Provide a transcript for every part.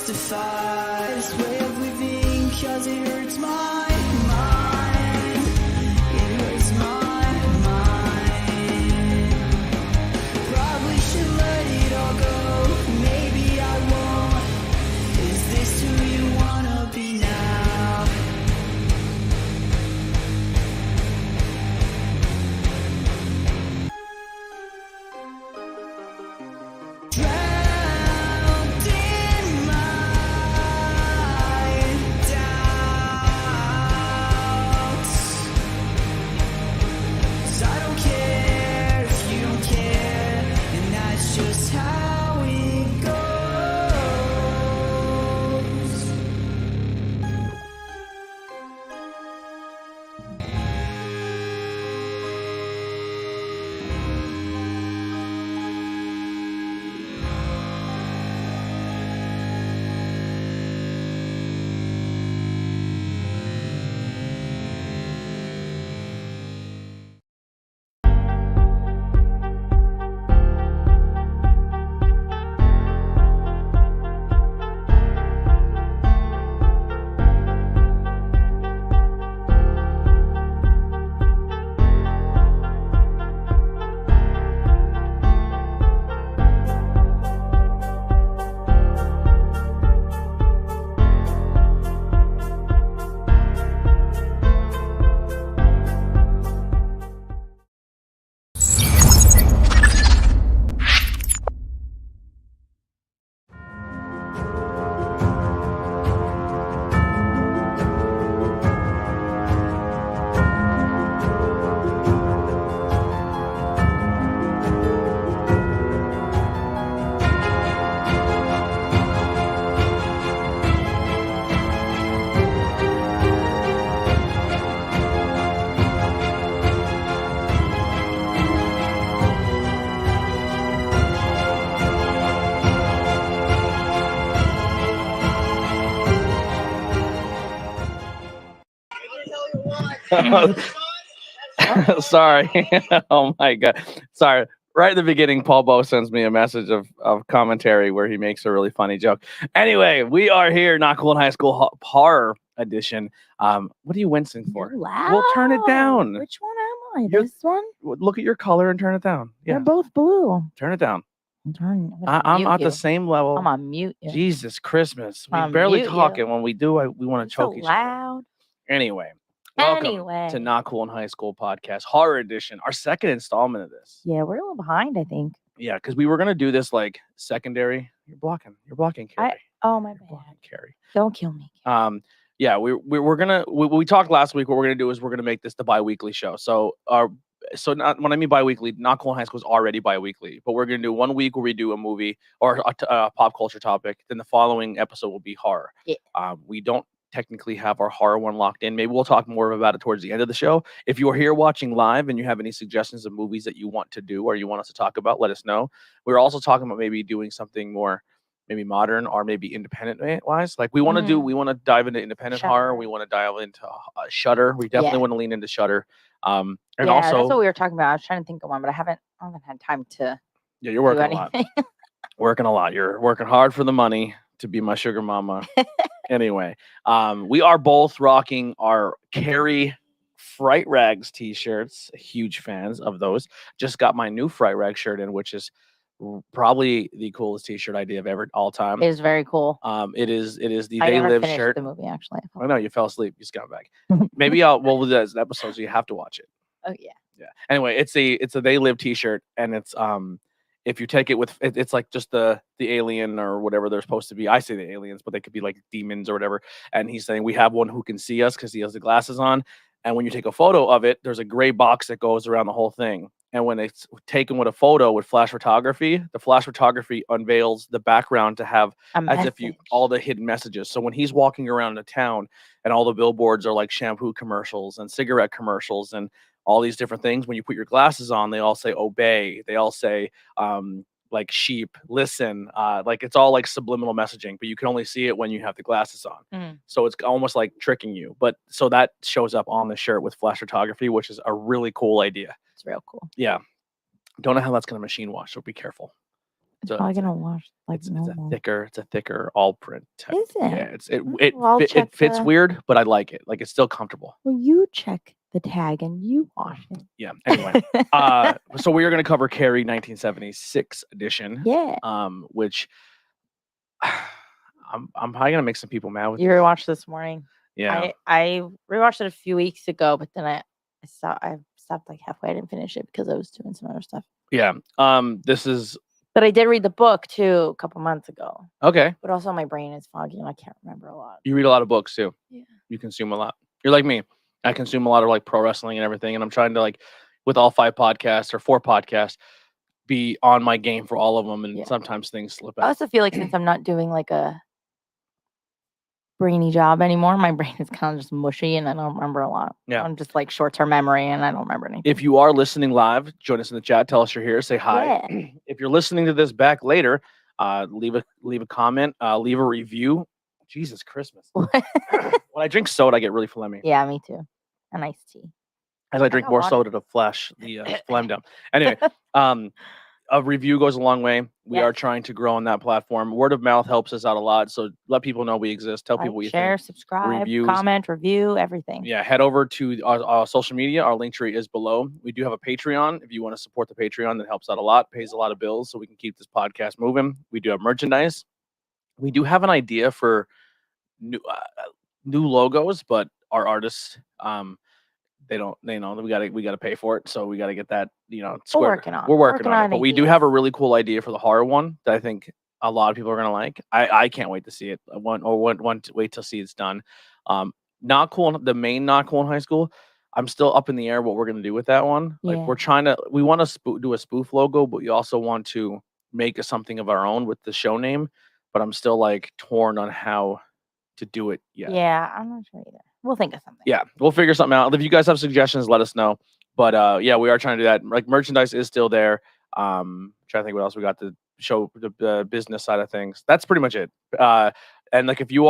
justify this way of living, cause it hurts my mind. It hurts my mind. Probably should let it all go. Maybe I won't. Is this who you wanna be now? Drowned in my doubts. 'Cause I don't care if you don't care, and that's just how it goes. Sorry. Oh my God. Sorry. Right at the beginning, Paul Bow sends me a message of commentary where he makes a really funny joke. Anyway, we are here, Not Cool in High School Horror Edition. What are you wincing for? You're loud. Well, turn it down. Which one am I? You're- This one? Look at your color and turn it down. They're Yeah, both blue. turn it down. I'm I'm mute at you. the same level. I'm on mute. You. Jesus Christmas. We I'm barely mute talk, you. and when we do, we want to So choke each other. loud. Anyway, welcome Anyway. to Not Cool in High School podcast, Horror Edition, our second installment of this. Yeah, we're a little behind, I think. Yeah, because we were gonna do this like secondary. You're blocking, Carrie. Oh, my You're bad. blocking, Carrie. Don't kill me. Yeah, we're gonna we talked last week. What we're gonna do is we're gonna make this the bi-weekly show. So not when I mean bi-weekly, Not Cool in High School is already bi-weekly, but we're gonna do 1 week where we do a movie or a pop culture topic. Then the following episode will be horror. Yeah. We don't technically have our horror one locked in. Maybe we'll talk more about it towards the end of the show. If you are here watching live and you have any suggestions of movies that you want to do or you want us to talk about, let us know. We're also talking about maybe doing something more maybe modern or maybe independent wise. Like we want to dive into independent horror. We want to dive into Shudder. We definitely want to lean into Shudder. And yeah, also that's what we were talking about. I was trying to think of one, but I haven't had time to you're working do a lot. anything. Working a lot. You're working hard for the money to be my sugar mama. Anyway, we are both rocking our Carrie Fright Rags t-shirts. Huge fans of those. Just got my new Fright Rag shirt in, which is probably the coolest t-shirt idea of ever all time. It is very cool. It is the I They never Live finished shirt. the movie actually. I know you fell asleep, you scumbag. Maybe we'll do that as an episode, so you have to watch it. Oh yeah. Yeah. Anyway, it's a They Live t-shirt, and it's if you take it with it's like just the alien or whatever they're supposed to be. I say the aliens, but they could be like demons or whatever. And he's saying we have one who can see us because he has the glasses on. And when you take a photo of it, there's a gray box that goes around the whole thing. And when it's taken with a photo with flash photography, the flash photography unveils the background to have as if you all the hidden messages. So when he's walking around the town and all the billboards are like shampoo commercials and cigarette commercials and all these different things, when you put your glasses on, they all say obey. They all say like sheep, listen, like it's all like subliminal messaging, but you can only see it when you have the glasses on. So it's almost like tricking you. But so that shows up on the shirt with flash photography, which is a really cool idea. It's real cool. Yeah. Don't know how that's going to machine wash, so be careful. It's probably gonna wash like it's normal. a thicker all print type. Is Yeah, it? it I'll it check fits the- weird, but I like it. Like it's still comfortable. Well, you check the tag and you wash it. Yeah. Anyway, so we are going to cover Carrie 1976 edition. Yeah. Which I'm probably gonna make some people mad with. You rewatched this morning. Yeah. I rewatched it a few weeks ago, but then I stopped like halfway. I didn't finish it because I was doing some other stuff. Yeah. This is But I did read the book too a couple months ago. okay. But also my brain is foggy and I can't remember a lot. You read a lot of books too. Yeah. You consume a lot. You're like me. I consume a lot of like pro wrestling and everything, and I'm trying to like with all 5 podcasts or 4 podcasts be on my game for all of them, and Yeah. sometimes things slip I out. also feel like since I'm not doing like a brainy job anymore, my brain is kind of just mushy and I don't remember a lot. Yeah. I'm just like short-term memory and I don't remember anything. If you are listening live, join us in the chat. Tell us you're here. Say hi. Yeah. If you're listening to this back later, leave a comment, leave a review. Jesus Christmas. When I drink soda, I get really phlegmy. Yeah, me too. A nice tea. As I drink got more water. soda to flash the phlegm down. Anyway, a review goes a long way. We are Yes. trying to grow on that platform. Word of mouth helps us out a lot. So let people know we exist. Tell people what you Share, think. subscribe, Reviews. comment, review, everything. Yeah, head over to our social media. Our link tree is below. We do have a Patreon. If you want to support the Patreon, that helps out a lot, pays a lot of bills, so we can keep this podcast moving. We do have merchandise. We do have an idea for new logos, but our artists, they know we gotta pay for it, so we gotta get that squared. working on it. We're working Working on it, on but we do ideas. have a really cool idea for the horror one that I think a lot of people are gonna like. I can't wait to see it. I want to wait till see it's done. Not cool. The main Not Cool in High School. I'm still up in the air what we're gonna do with that one. Like Yeah. we want to do a spoof logo, but we also want to make something of our own with the show name. But I'm still like torn on how to do it yet. Yeah, I'm not sure either. We'll think of something. Yeah, we'll figure something out. If you guys have suggestions, let us know. But yeah, we are trying to do that. Like merchandise is still there. Trying to think what else we got to show the business side of things. That's pretty much it. And like if you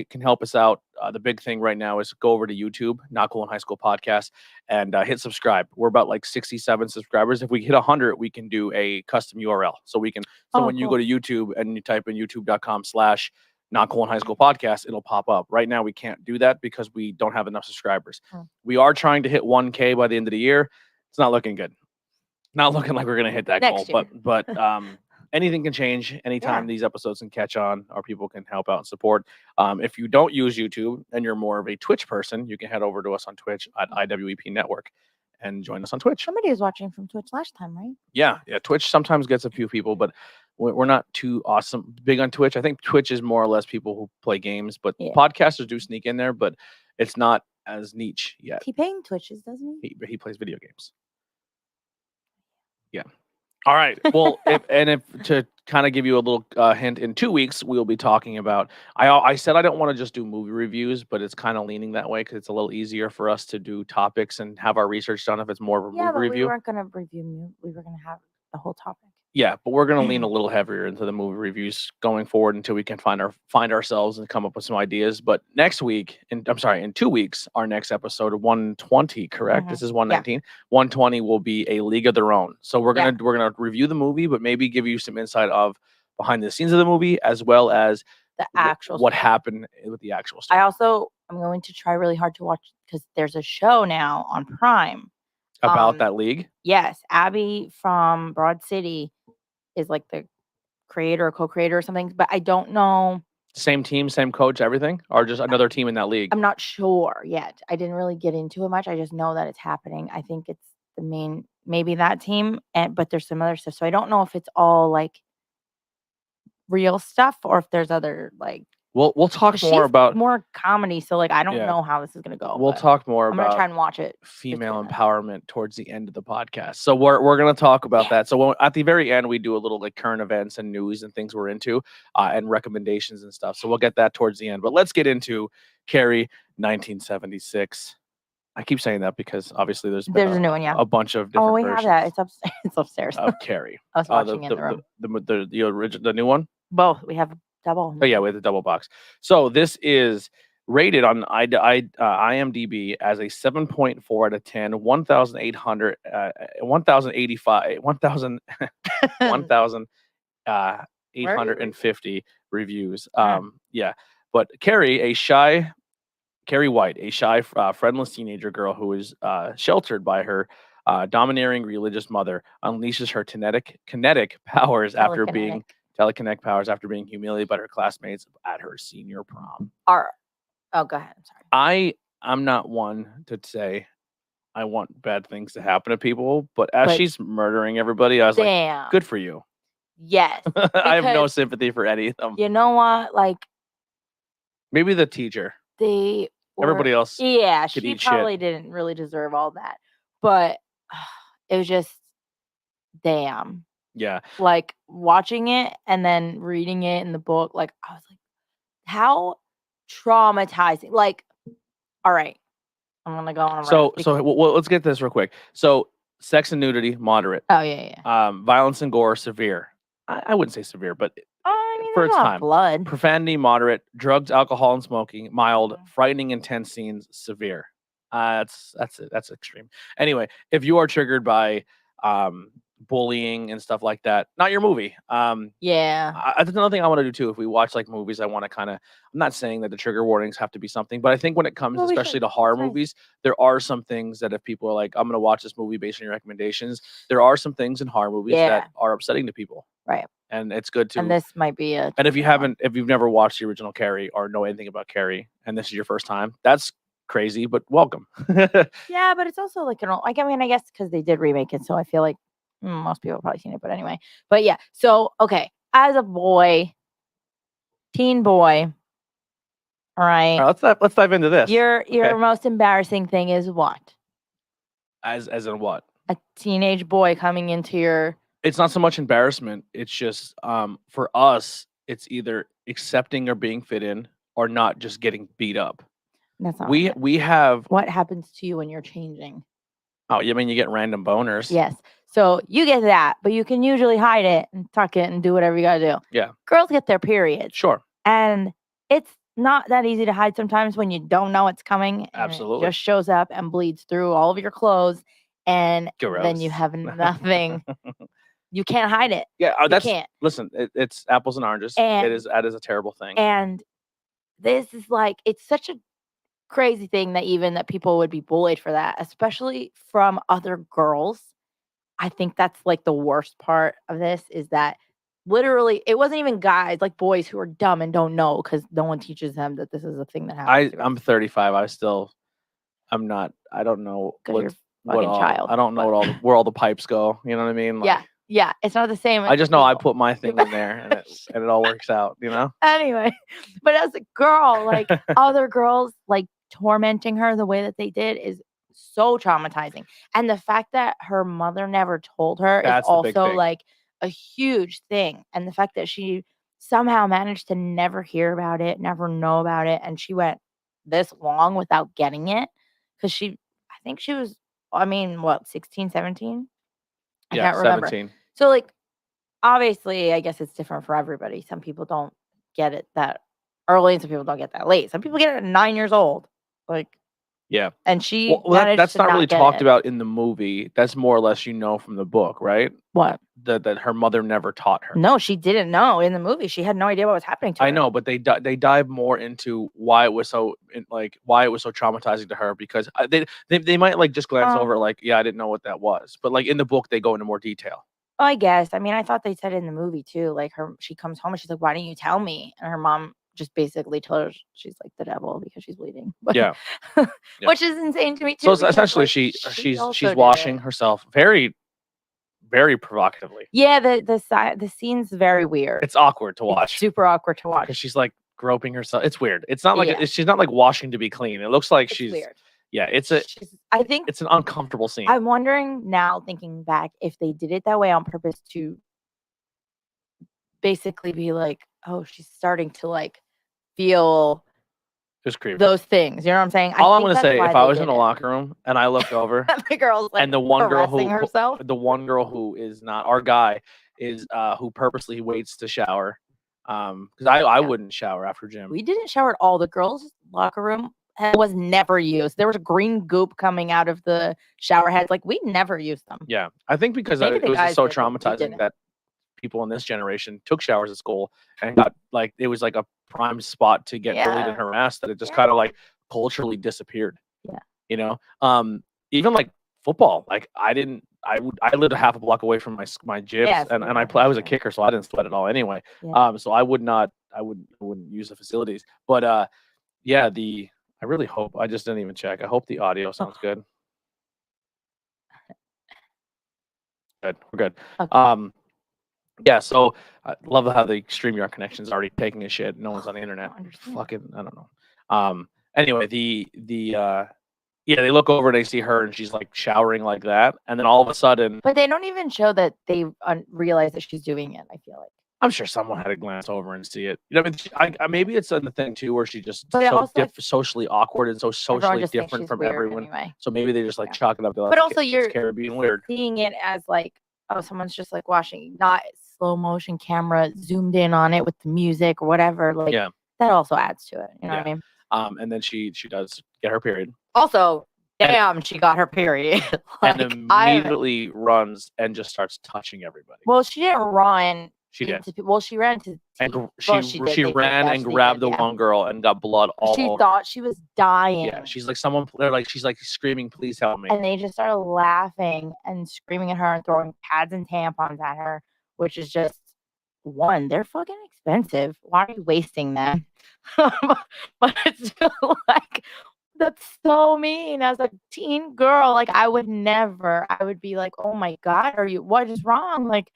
can help us out, the big thing right now is go over to YouTube, Not Cool in High School podcast, and hit subscribe. We're about like 67 subscribers. If we hit 100, we can do a custom URL. So we can. So when you go to YouTube and you type in youtube.com/Not Cool in High School podcast, it'll pop up. Right now, we can't do that because we don't have enough subscribers. We are trying to hit 1K by the end of the year. It's not looking good. Not looking like we're gonna hit that Next goal. year. But anything can change anytime Yeah. these episodes can catch on, or people can help out and support. If you don't use YouTube and you're more of a Twitch person, you can head over to us on Twitch at IWEP Network and join us on Twitch. Somebody was watching from Twitch last time, right? Yeah. Twitch sometimes gets a few people, but we're not too big on Twitch. I think Twitch is more or less people who play games, but podcasters do sneak in there, but it's not as niche yet. T-Pain Twitches, doesn't he? He plays video games. Yeah. All right. Well, if to kind of give you a little hint, in 2 weeks we'll be talking about. I said I don't want to just do movie reviews, but it's kind of leaning that way because it's a little easier for us to do topics and have our research done if it's more of a movie review. We weren't gonna review. We were gonna have the whole topic. Yeah, but we're gonna lean a little heavier into the movie reviews going forward until we can find ourselves and come up with some ideas. But next week, in 2 weeks, our next episode 120, correct? This is 119. 120 will be a League of Their Own. So we're gonna review the movie, but maybe give you some insight of behind the scenes of the movie as well as the actual what happened with the actual story. I'm going to try really hard to watch because there's a show now on Prime about that league. Yes, Abby from Broad City is like the creator or co-creator or something, but I don't know. Same team, same coach, everything, or just another team in that league? I'm not sure yet. I didn't really get into it much. I just know that it's happening. I think it's maybe that team, but there's some other stuff. So I don't know if it's all like real stuff or if there's other like. We'll talk more about more comedy. So like I don't know how this is gonna go. We'll talk more I'm gonna try and watch it. Female empowerment towards the end of the podcast. So we're gonna talk about that. So at the very end we do a little like current events and news and things we're into and recommendations and stuff. So we'll get that towards the end. But let's get into Carrie 1976. I keep saying that because obviously there's a new one, a bunch of different we versions. have that. It's upstairs. It's upstairs. Of Carrie. I was watching in the room. The original, the new one. Both. We have double. Oh yeah, we have the double box. So this is rated on IMDb as a 7.4 out of 10, 1,885, 1,000 Where are you reading? 850 reviews. Hmm. Yeah, but Carrie White, a shy, friendless teenager girl who is sheltered by her domineering religious mother, unleashes her kinetic powers after being telekinetic powers after being humiliated by her classmates at her senior prom. Oh, go ahead. I'm sorry. I'm not one to say I want bad things to happen to people, but as But she's murdering everybody, I was like, damn. good for you. Yes. I have no Because sympathy for any of them. you know what? Like Maybe the teacher. they were, Everybody else yeah, could she eat probably shit. didn't really deserve all that. But it was just damn. Yeah. Like watching it and then reading it in the book, like I was like, how traumatizing. Like, all right, I'm gonna go on a rant So because well, let's get this real quick. So sex and nudity, moderate. oh yeah. Violence and gore, severe. I wouldn't say severe, but I mean, for there's its a lot of time. blood. Profanity, moderate. Drugs, alcohol, and smoking, mild. Mhm. Frightening, intense scenes, severe. That's it. That's extreme. Anyway, if you are triggered by bullying and stuff like that, not your movie. Yeah. That's another thing I want to do too. If we watch like movies, I want to kind of. I'm not saying that the trigger warnings have to be something, but I think when it comes, Well, we especially should. to horror It's nice. movies, there are some things that if people are like, I'm going to watch this movie based on your recommendations, there are some things in horror movies Yeah. that are upsetting to people, Right. and it's good to. And this might be a. And if you trigger one. haven't, if you've never watched the original Carrie or know anything about Carrie, and this is your first time, that's crazy, but welcome. Yeah, but it's also like like I mean, I guess because they did remake it, so I feel like most people have probably seen it. But anyway, but yeah. So okay, as a boy, teen boy, all right, All right, let's dive into this. your Okay. most embarrassing thing is what? As in what? A teenage boy coming into your. It's not so much embarrassment. It's just for us, it's either accepting or being fit in, or not just getting beat up. That's not. We have. What happens to you when you're changing? Oh, you mean you get random boners? Yes. So you get that, but you can usually hide it and tuck it and do whatever you gotta do. Yeah. Girls get their periods. Sure. And it's not that easy to hide sometimes when you don't know it's coming. And Absolutely. it just shows up and bleeds through all of your clothes. And then you Gross. have nothing. You can't hide it. Yeah, You that's. can't. Listen, it's apples and oranges. And- That is a terrible thing. And this is like, it's such a crazy thing that even that people would be bullied for that, especially from other girls. I think that's like the worst part of this is that literally it wasn't even guys, like boys who are dumb and don't know because no one teaches them that this is a thing that happens. I'm 35. I'm not. I don't know 'Cause you're what fucking all. child, I don't know but- where all the pipes go. You know what I mean? Like, yeah, it's not the same. I as just know I people. put my thing in there and it all works out. You know? Anyway, but as a girl, like other girls like tormenting her the way that they did is so traumatizing. And the fact that her mother never told her That's is the big also thing. like a huge thing. And the fact that she somehow managed to never hear about it, never know about it, and she went this long without getting it because I think she was, I mean, what, 16, 17? I Yeah, can't remember. 17. So like obviously, I guess it's different for everybody. Some people don't get it that early, and some people don't get that late. Some people get it at 9 years old. Like, Yeah. and she Well, managed that's to not really get talked it. about in the movie. That's more or less from the book, right? What? That her mother never taught her. No, she didn't know in the movie. She had no idea what was happening to her. I know, but they dive more into why it was so traumatizing to her because they might like just glance over like, yeah, I didn't know what that was, but like in the book they go into more detail. I guess. I mean, I thought they said it in the movie too. Like she comes home and she's like, "Why didn't you tell me?" And her mom just basically told her she's like the devil because she's bleeding. But, Yeah. Which is insane to me too. So it's because, essentially like, she's also did washing it. herself very, very provocatively. Yeah, the scene's very weird. It's awkward to It's watch super awkward to watch. because she's like groping herself. It's weird. It's not like Yeah. she's not like washing to be clean. It looks like It's she's weird. Yeah, I think it's an uncomfortable scene. I'm wondering now, thinking back, if they did it that way on purpose to basically be like, oh, she's starting to like feel It's creepy. those things. You know what I'm saying? All I I'm think gonna that's say, why if I they was in did a it. locker room and I looked over The girl's like and the one girl herself. the one girl who is not our guy is who purposely waits to shower. Because I wouldn't shower after gym. We didn't shower at all. The girls' locker room was never used. There was green goop coming out of the shower heads. Like we never used them. Yeah, I think because Maybe it the was guys so did, but we traumatizing didn't. that people in this generation took showers at school and got like it was like a prime spot to get bullied and Yeah. harassed that it just Yeah. kind of like culturally disappeared. Yeah. You know, even like football, like I lived a half a block away from my gyms, Yeah, and so I was a sure. kicker, so I didn't sweat at all anyway. Yeah. So I wouldn't use the facilities, but yeah, I really hope I just didn't even check. I hope the audio sounds good. Good, we're good. Okay. Yeah, so I love how the StreamYard connection's already taking a shit. No one's on the internet. don't understand. Fucking, I don't know. Anyway, yeah, they look over and they see her and she's like showering like that, and then all of a sudden, But they don't even show that they realize that she's doing it. I feel like. I'm sure someone had to glance over and see it. You know, what I mean, maybe it's in the thing too where she's just But it so also, socially awkward and so everyone socially just thinks different she's from weird everyone. anyway. So maybe they just like Yeah. chalk it up to But like, also, you're Carrie being weird. seeing it as like, oh, someone's just like watching, not slow motion camera zoomed in on it with the music or whatever. Like, Yeah. that also adds to it. You know Yeah. what I mean? And then she does get her period. Also, damn, she got her period. And Like, immediately runs and just starts touching everybody. well, she didn't run. She did. Well, she ran to. And Well, she did. she They ran did. and She grabbed did, the yeah. one girl and got blood all She over. thought she was dying. Yeah, she's like she's like screaming, "Please help me!" And they just started laughing and screaming at her and throwing pads and tampons at her, which is just one. They're fucking expensive. Why are you wasting them? But it's just like, that's so mean. As a teen girl, like I would never. I would be like, oh my god, what is wrong? Like,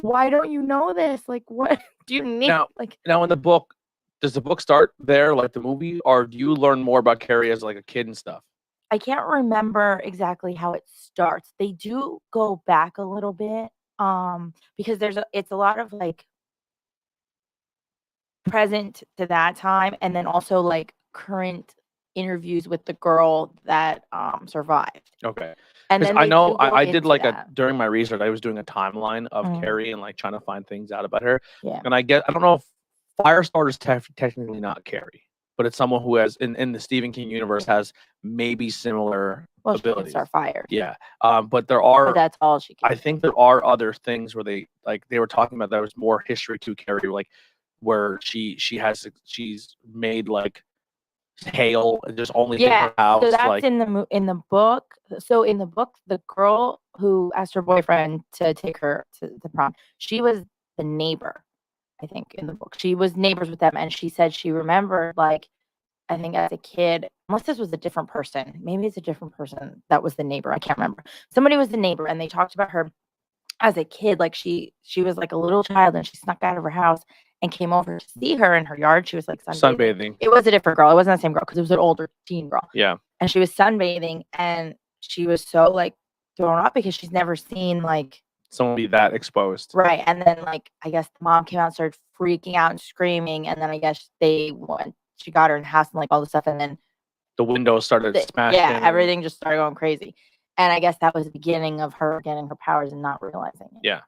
why don't you know this? Like, what do you need? Now in the book, does the book start there like the movie, or do you learn more about Carrie as like a kid and stuff? I can't remember exactly how it starts. They do go back a little bit, because it's a lot of like present to that time, and then also like current interviews with the girl that survived. Okay. And then I know do go I did into like that. during my research, I was doing a timeline of Mhm. Carrie and like trying to find things out about her. Yeah. And I don't know if Firestarter's technically not Carrie, but it's someone who has in the Stephen King universe has maybe similar Well, she can abilities. start fire. Yeah. But there are. But that's all she can. I think there are other things where they were talking about there was more history to Carrie, like where she's made like hail just only in her house. So that's like in the book. So in the book, the girl who asked her boyfriend to take her to the prom, she was the neighbor. I think in the book, she was neighbors with them, and she said she remembered, like, I think as a kid, unless this was a different person, maybe it's a different person that was the neighbor. I can't remember. Somebody was the neighbor, and they talked about her as a kid, like she was like a little child, and she snuck out of her house and came over to see her in her yard. She was like sunbathing. It was a different girl. It wasn't the same girl because it was an older teen girl. Yeah. And she was sunbathing, and she was so like thrown off because she's never seen like someone be that exposed. Right. And then like I guess the mom came out and started freaking out and screaming, and then I guess she got her in the house and like all this stuff, and then the windows started smashing. Yeah, everything just started going crazy. And I guess that was the beginning of her getting her powers and not realizing it. Yeah.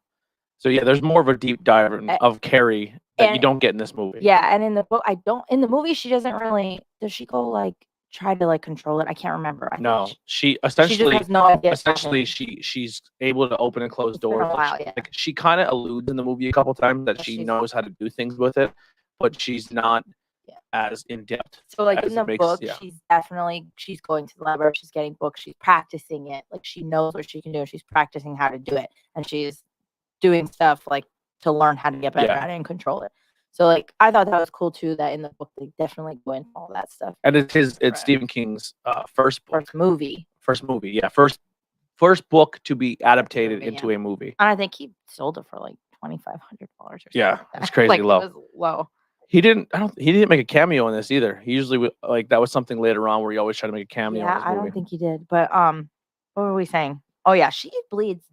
So yeah, there's more of a deep dive of Carrie that you don't get in this movie. Yeah, and in the book, in the movie, she doesn't really. Does she go like try to like control it? I can't remember. No, she essentially just has no idea. Essentially, she's able to open and close doors. Been a while, yeah. Like she kind of alludes in the movie a couple times that she knows how to do things with it, but she's not as in depth. So like in the book, she's going to the library, she's getting books, she's practicing it. Like she knows what she can do, and she's practicing how to do it, and she's doing stuff like to learn how to get better at it and control it. So like I thought that was cool too, that in the book they definitely go into all that stuff. And it's Stephen King's first movie. Yeah, first book to be adapted into a movie. And I think he sold it for like $2,500 or something. Yeah, it's crazy like, low. It was low. He didn't make a cameo in this either. He usually like that was something later on where he always tried to make a cameo. Yeah, in his movie. I don't think he did. But what were we saying? Oh yeah, she bleeds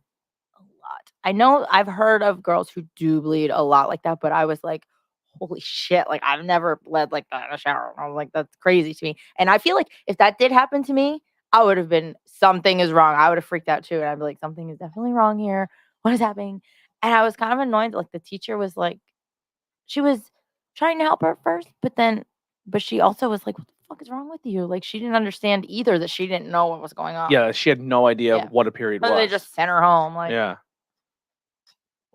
a lot. I know I've heard of girls who do bleed a lot like that, but I was like, holy shit! Like I've never bled like that in a shower. I was like, that's crazy to me. And I feel like if that did happen to me, I would have been something is wrong. I would have freaked out too, and I'd be like, something is definitely wrong here. What is happening? And I was kind of annoyed. Like the teacher was like, she was trying to help her at first, but she also was like, what the fuck is wrong with you? Like she didn't understand either that she didn't know what was going on. Yeah, she had no idea what a period was. They just sent her home. Like, yeah.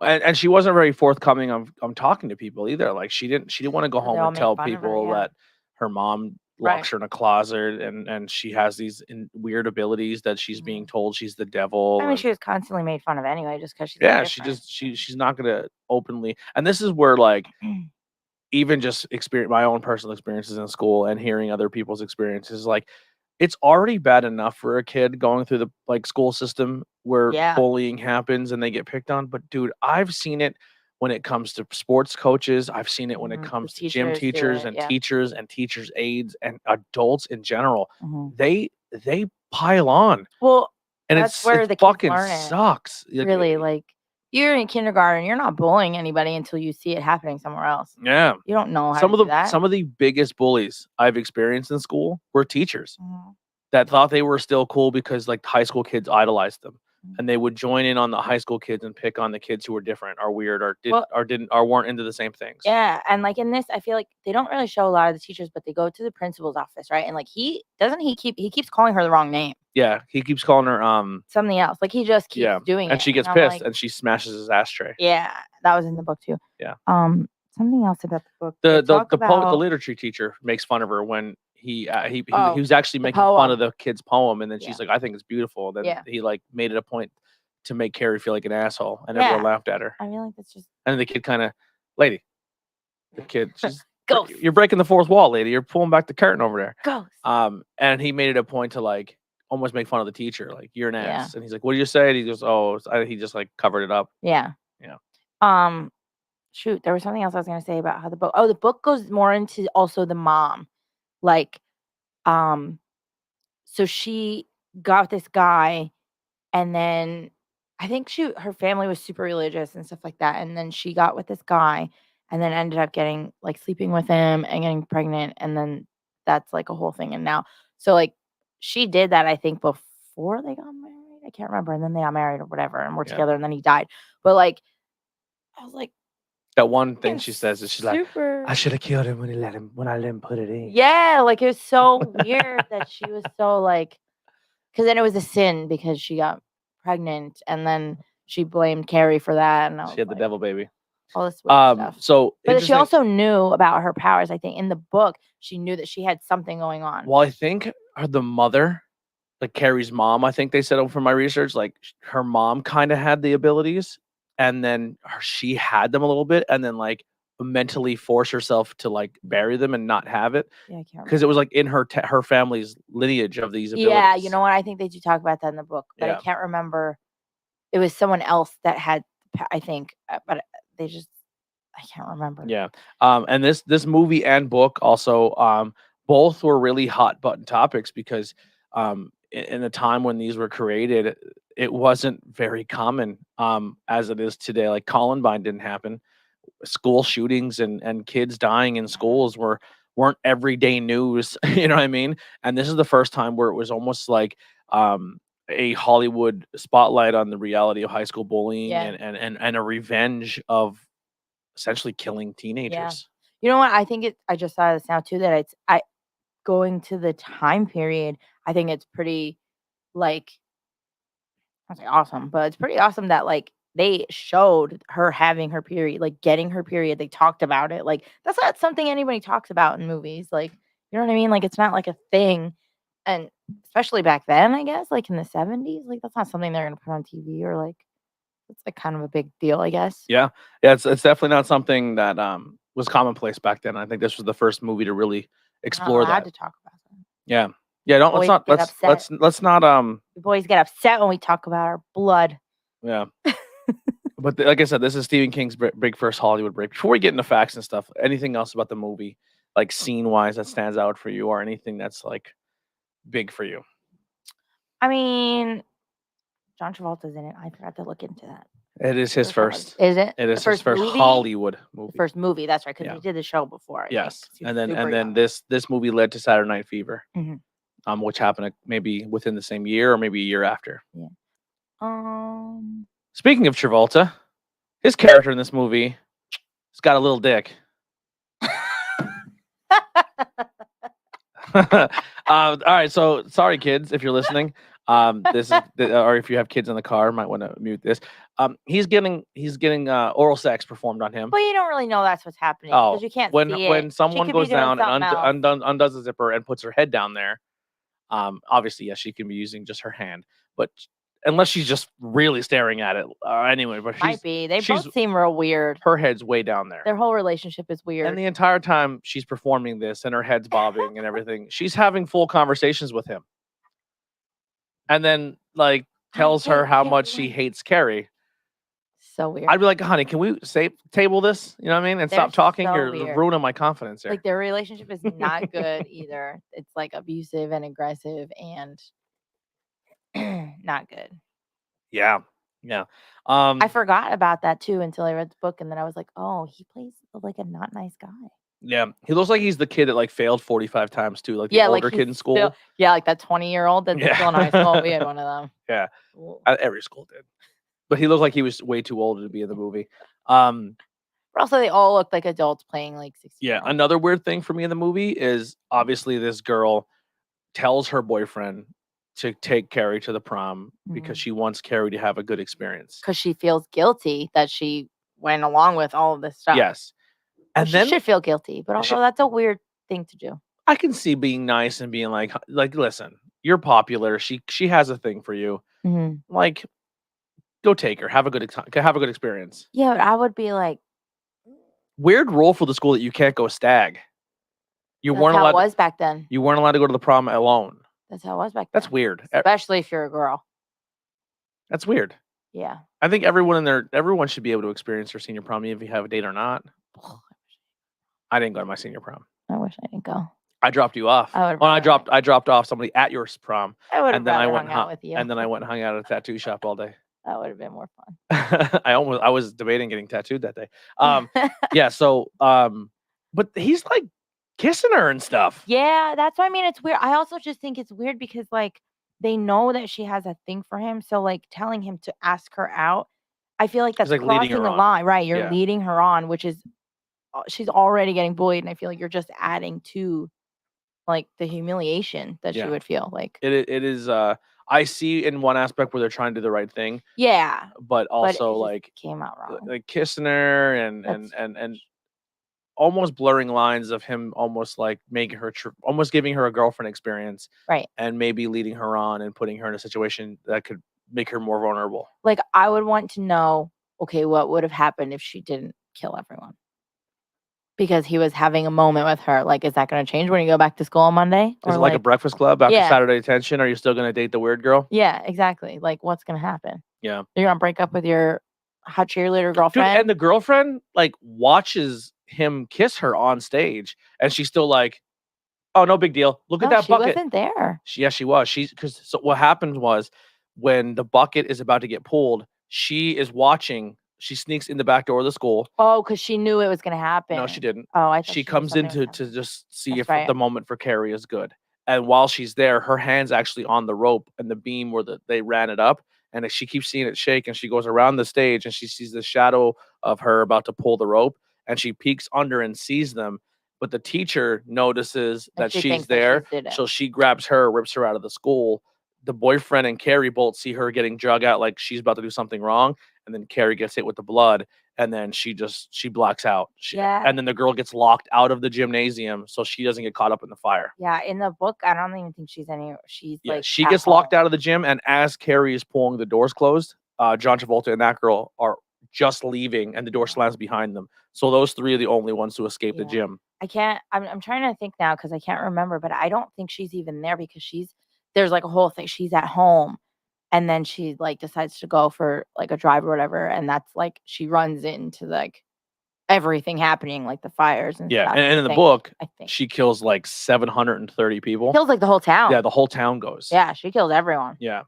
And she wasn't very forthcoming on talking to people either. Like she didn't want to go They home all and make tell fun of her, people yeah. that her mom Right. locks her in a closet and she has these weird abilities that she's being told she's the devil. I mean, and- she was constantly made fun of anyway, just because she's yeah, different. she's not gonna openly. And this is where like even just experience my own personal experiences in school and hearing other people's experiences, like it's already bad enough for a kid going through the like school system where Yeah. bullying happens and they get picked on. But dude, I've seen it when it comes to sports coaches. I've seen it when it The comes to gym teachers do teachers it, and yeah. teachers aides and adults in general. Mhm. They pile on. Well, And that's where it the kids fucking learn it. sucks. Really, like you're in kindergarten, you're not bullying anybody until you see it happening somewhere else. yeah. You don't know how to do that. Some of the biggest bullies I've experienced in school were teachers Mhm. that thought they were still cool because like high school kids idolized them, Mhm. and they would join in on the high school kids and pick on the kids who were different or weird or Well- weren't into the same things. Yeah, and like in this, I feel like they don't really show a lot of the teachers, but they go to the principal's office, right? And like he keeps calling her the wrong name, Yeah, he keeps calling her something else. Like he just keeps yeah, doing it, and she gets I'm pissed like, and she smashes his ashtray. yeah, that was in the book too. Yeah. Something else about the book. The They talk the about literature teacher makes fun of her when he Oh, was actually the making fun poem. of the kid's poem, and then Yeah. she's like, I think it's beautiful. Then Yeah. he like made it a point to make Carrie feel like an asshole, and everyone Yeah. laughed at her. I feel like that's just And the kid kind of, lady, the kid, she's Ghost. you're breaking the fourth wall, lady. You're pulling back the curtain over there. ghost. And he made it a point to like almost make fun of the teacher, like you're an Yeah. ass. And he's like, what do you say? And he goes, oh, he just like covered it up. Yeah. Yeah. Shoot, there was something else I was gonna say about how the book goes more into also the mom. Like, so she got this guy, and then I think her family was super religious and stuff like that. And then she got with this guy and then ended up getting like sleeping with him and getting pregnant. And then that's like a whole thing. And now, so like she did that, I think, before they got married. I can't remember. And then they got married or whatever and were Yeah. together and then he died. But like, I was like, That one thing it's she says is she's like, super. I should have killed him when I let him put it in. Yeah, like it was so weird that she was so like, because then it was a sin because she got pregnant and then she blamed Carrie for that. And I was She had the like, devil baby. all this weird stuff. So But she interesting- also knew about her powers. I think in the book, she knew that she had something going on. Well, I think the mother, like Carrie's mom, I think they said from my research, like her mom kind of had the abilities, and then she had them a little bit, and then like mentally force herself to like bury them and not have it Yeah, I can't because it was like in her family's lineage of these abilities. Yeah, you know what? I think they do talk about that in the book, but Yeah. I can't remember. It was someone else that had, I think, but they just, I can't remember. Yeah. And this movie and book also both were really hot button topics because in the time when these were created, it wasn't very common as it is today. Like Columbine didn't happen. School shootings and kids dying in schools weren't everyday news. You know what I mean? And this is the first time where it was almost like a Hollywood spotlight on the reality of high school bullying Yeah. and a revenge of essentially killing teenagers. You know what? I think I just saw this now too, that going to the time period, I think it's pretty like, I was like awesome, but it's pretty awesome that like they showed her having her period, like getting her period. They talked about it. Like that's not something anybody talks about in movies. Like, you know what I mean? Like it's not like a thing. And especially back then, I guess, like in the 70s, like that's not something they're gonna put on TV or like it's like kind of a big deal, I guess. Yeah, it's definitely not something that was commonplace back then. I think this was the first movie to really explore I had that. to talk about that. Yeah. Don't Boys let's get not upset. let's not The boys get upset when we talk about our blood. yeah. But like I said, this is Stephen King's big first Hollywood break. Before we get into facts and stuff, anything else about the movie, like scene wise, that stands out for you, or anything that's like big for you? I mean, John Travolta's in it. I forgot to look into that. It is his first. Is it? It is The his first movie? Hollywood movie. The first movie. That's right, because Yeah. he did the show before. I Yes, think, 'cause he was and then super young. this movie led to Saturday Night Fever, Mhm. which happened maybe within the same year or maybe a year after. Um, Speaking of Travolta, his character in this movie has got a little dick. All right, so sorry kids if you're listening. This is or if you have kids in the car, might want to mute this. He's getting oral sex performed on him. But you don't really know that's what's happening because you can't see it. When She someone could be goes doing down and something else. undoes the zipper and puts her head down there, obviously yes, she can be using just her hand, but unless she's just really staring at it, anyway. But Might be. They she's both seem real weird. her head's way down there. Their whole relationship is weird. And the entire time she's performing this and her head's bobbing and everything, she's having full conversations with him. And then like tells her how much she hates Carrie. So weird. I'd be like, honey, can we table this? You know what I mean? And stop talking. so You're weird. ruining my confidence here. Like their relationship is not good either. It's like abusive and aggressive and not good. Yeah. Yeah. I forgot about that too until I read the book, and then I was like, oh, he plays like a not nice guy. Yeah. He looks like he's the kid that like failed 45 times too, like the older kid in school. Still, like that 20-year-old that's still in high school. We had one of them. Yeah. Ooh. Every school did. But he looked like he was way too old to be in the movie. But also they all looked like adults playing like 16. Yeah. Another weird thing for me in the movie is obviously this girl tells her boyfriend to take Carrie to the prom because she wants Carrie to have a good experience. Because she feels guilty that she went along with all of this stuff. Yes. And she then should feel guilty, but also that's a weird thing to do. I can see being nice and being like listen, you're popular. She has a thing for you. Like, go take her. Have a good experience. Yeah, but I would be like, weird rule for the school that you can't go stag. You weren't allowed. That's how it was back then. You weren't allowed to go to the prom alone. That's how it was back then. That's weird. Especially if you're a girl. That's weird. Yeah. I think everyone should be able to experience their senior prom, even if you have a date or not. I didn't go to my senior prom. I wish I didn't go. I dropped you off. I dropped off somebody at your prom. And then I went hung out with you. And then I went and hung out at a tattoo shop all day. That would have been more fun. I was debating getting tattooed that day. Yeah. So, but he's like kissing her and stuff. Yeah, that's what I mean. It's weird. I also just think it's weird because like they know that she has a thing for him. So like telling him to ask her out, I feel like that's like crossing the line, right? You're leading her on, which is she's already getting bullied, and I feel like you're just adding to like the humiliation that she would feel. Like it is. I see in one aspect where they're trying to do the right thing. Yeah, but also like came out wrong, like kissing her and almost blurring lines of him almost like making her almost giving her a girlfriend experience, right? And maybe leading her on and putting her in a situation that could make her more vulnerable. Like I would want to know, okay, what would have happened if she didn't kill everyone? Because he was having a moment with her. Like, is that going to change when you go back to school on Monday? Is it like a Breakfast Club after Saturday detention? Are you still going to date the weird girl? Yeah, exactly. Like, what's going to happen? Yeah. You're going to break up with your hot cheerleader girlfriend? Dude, and the girlfriend, like, watches him kiss her on stage. And she's still like, oh, no big deal. Look at that bucket. She wasn't there. Yes, she was. So what happened was when the bucket is about to get pulled, she is watching. She sneaks in the back door of the school. Oh, because she knew it was going to happen. No, she didn't. Oh, I thought she comes in to just see if the moment for Carrie is good. And while she's there, her hand's actually on the rope and the beam where they ran it up. And she keeps seeing it shake, and she goes around the stage and she sees the shadow of her about to pull the rope, and she peeks under and sees them. But the teacher notices that she's there, so she grabs her, rips her out of the school. The boyfriend and Carrie both see her getting drug out like she's about to do something wrong. And then Carrie gets hit with the blood, and then she blacks out. And then the girl gets locked out of the gymnasium so she doesn't get caught up in the fire. Yeah, in the book, I don't even think she's anywhere. She's like she gets locked out of the gym, and as Carrie is pulling the doors closed, John Travolta and that girl are just leaving, and the door slams behind them. So those three are the only ones to escape the gym. I'm trying to think now because I can't remember, but I don't think she's even there because there's like a whole thing. She's at home. And then she like decides to go for like a drive or whatever. And that's like, she runs into like everything happening, like the fires and stuff. And in the book, I think she kills like 730 people. Kills like the whole town. Yeah, the whole town goes. Yeah, she kills everyone. Yeah.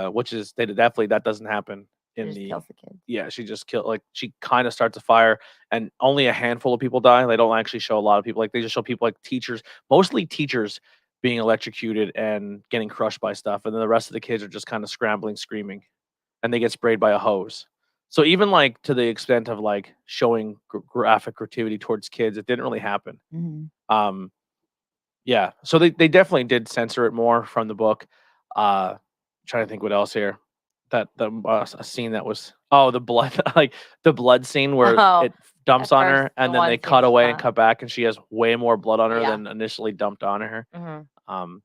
Which is, that doesn't happen in she kills the kids. Yeah, she just she kind of starts a fire and only a handful of people die. They don't actually show a lot of people. Like they just show people like teachers, mostly teachers, being electrocuted and getting crushed by stuff, and then the rest of the kids are just kind of scrambling, screaming, and they get sprayed by a hose. So even like to the extent of like showing graphic gratuity towards kids, it didn't really happen. Mm-hmm. Yeah, so they definitely did censor it more from the book. Trying to think what else here. That the a scene that was the blood like the blood scene where Oh, it dumps at on first, her and the then they one cut scene was away and fun. cut back and she has way more blood on her Yeah. than initially dumped on her. Mhm.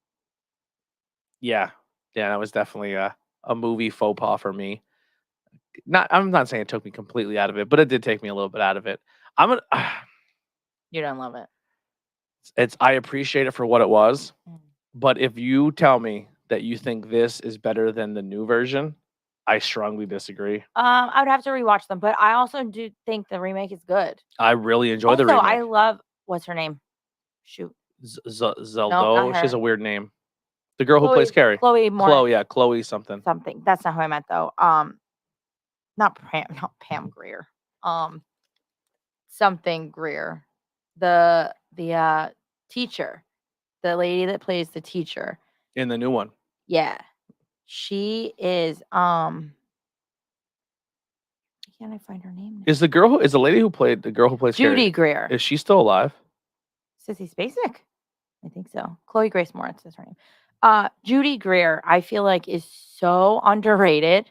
Yeah, that was definitely a movie faux pas for me. I'm not saying it took me completely out of it, but it did take me a little bit out of it. I'm gonna. You don't love it. I appreciate it for what it was, Mm. but if you tell me that you think this is better than the new version, I strongly disagree. I would have to rewatch them, but I also do think the remake is good. I really enjoy the Also, remake. I love what's her name? Shoot. Zelda. not She has her. a weird name. The girl who plays Carrie. Chloe Moretz. Chloe, yeah, Chloe something. Something. That's not who I meant though. Not Pam Greer. Something Greer. The teacher. The lady that plays the teacher. In the new one. Yeah. She is can't I find her name now? Is the lady who played the girl who plays Judy Carrie, Greer. is she still alive? Sissy Spacek? I think so. Chloe Grace Moretz is her name. Judy Greer, I feel like is so underrated.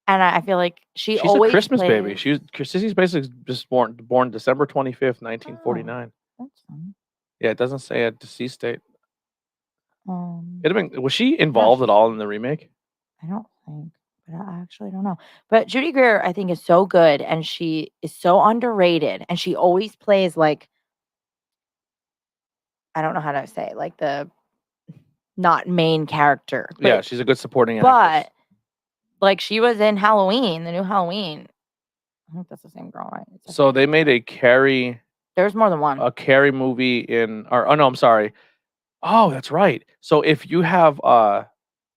And I feel like she's always a Christmas plays... baby. Sissy Spacek's just born December 25th, 1949. That's fun. Yeah, it doesn't say a deceased date. It'd have been. Was she involved at all in the remake? I don't think, but I actually don't know. But Judy Greer, I think, is so good, and she is so underrated, and she always plays like, I don't know how to say it, like the not main character. Yeah, she's a good supporting actress. But like she was in Halloween, the new Halloween. I think that's the same girl, right? So they made a Carrie. There's more than one. A Carrie movie in, or oh no, I'm sorry. Oh, that's right. So if you have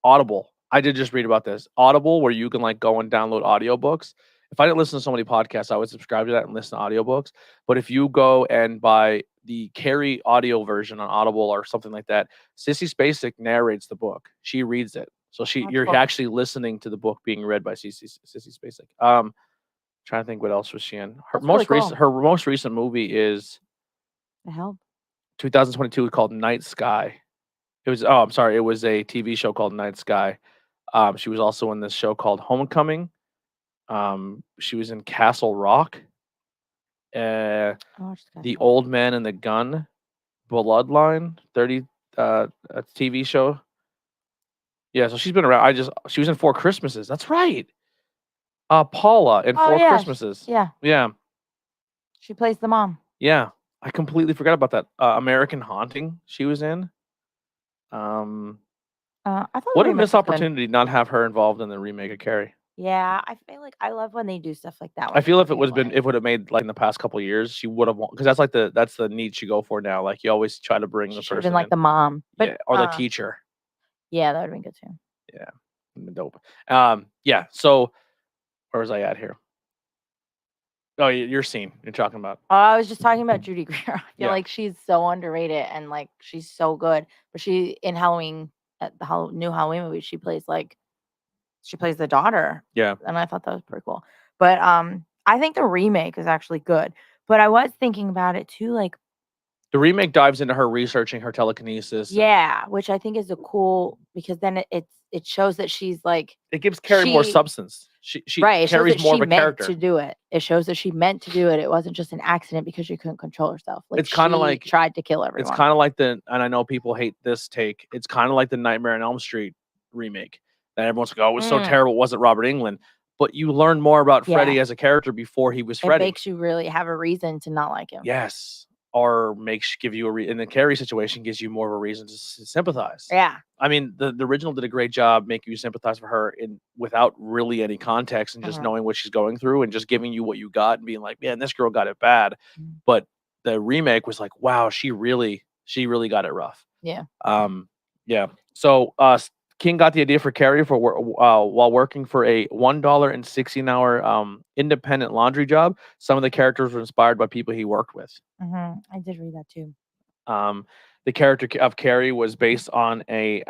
Audible, I did just read about this. Audible, where you can like go and download audiobooks. If I didn't listen to so many podcasts, I would subscribe to that and listen to audiobooks. But if you go and buy the Carrie audio version on Audible or something like that, Sissy Spacek narrates the book. She reads it. So you're cool. actually listening to the book being read by Sissy Spacek. Trying to think what else was she in. Her most recent movie is The hell? 2022 called Night Sky. It was it was a TV show called Night Sky. She was also in this show called Homecoming. She was in Castle Rock. The Old Man and the Gun, Bloodline, 30 a TV show. Yeah, so she's been around. She was in Four Christmases. That's right. Paula in Four Christmases. Yeah. Yeah. She plays the mom. Yeah. I completely forgot about that. American Haunting she was in. I thought what a missed opportunity not have her involved in the remake of Carrie. Yeah, I feel like I love when they do stuff like that. I feel if it would have made like in the past couple of years, she would have won, because that's the niche you go for now. Like you always try to bring the person been like in. the mom, but yeah, or the teacher. Yeah, that would have been good too. Yeah, dope. Yeah. So where was I at here? Oh, your scene you're talking about. I was just talking about Judy Greer. I feel like she's so underrated and like she's so good. But she in Halloween at the new Halloween movie, she plays the daughter. Yeah, and I thought that was pretty cool. But I think the remake is actually good. But I was thinking about it too, like the remake dives into her researching her telekinesis. Yeah, which I think is a cool, because then it shows that she's like, it gives Carrie more substance. She carries more of a character to do it. It shows that she meant to do it. It wasn't just an accident because she couldn't control herself. Like it's kind of like tried to kill everyone. It's kind of like and I know people hate this take. It's kind of like the Nightmare on Elm Street remake that everyone's like, oh, it was so terrible. It wasn't Robert Englund. But you learn more about Freddy as a character before he was Freddy. It makes you really have a reason to not like him. Yes. Or give you in the Carrie situation gives you more of a reason to sympathize. Yeah. I mean, the original did a great job making you sympathize for her without really any context and just knowing what she's going through and just giving you what you got and being like, man, this girl got it bad. But the remake was like, wow, she really got it rough. Yeah. Yeah. So King got the idea for Carrie while working for a $1.60 an hour independent laundry job. Some of the characters were inspired by people he worked with. I did read that too. The character of Carrie was based on an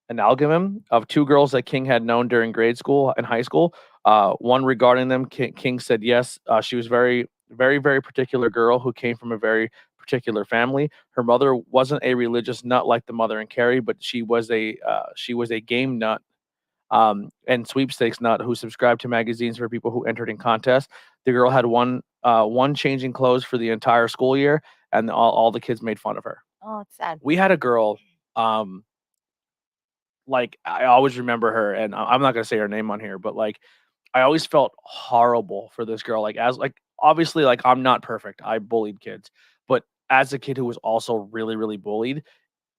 amalgam of two girls that King had known during grade school and high school. One regarding them, King said yes. She was very, very, very particular girl who came from a very particular family. Her mother wasn't a religious nut like the mother in Carrie, but she was a game nut and sweepstakes nut who subscribed to magazines for people who entered in contests. The girl had one changing clothes for the entire school year, and all the kids made fun of her. Oh, it's sad. We had a girl, like I always remember her, and I'm not gonna say her name on here, but like I always felt horrible for this girl. Like as like obviously like I'm not perfect. I bullied kids, but as a kid who was also really really bullied,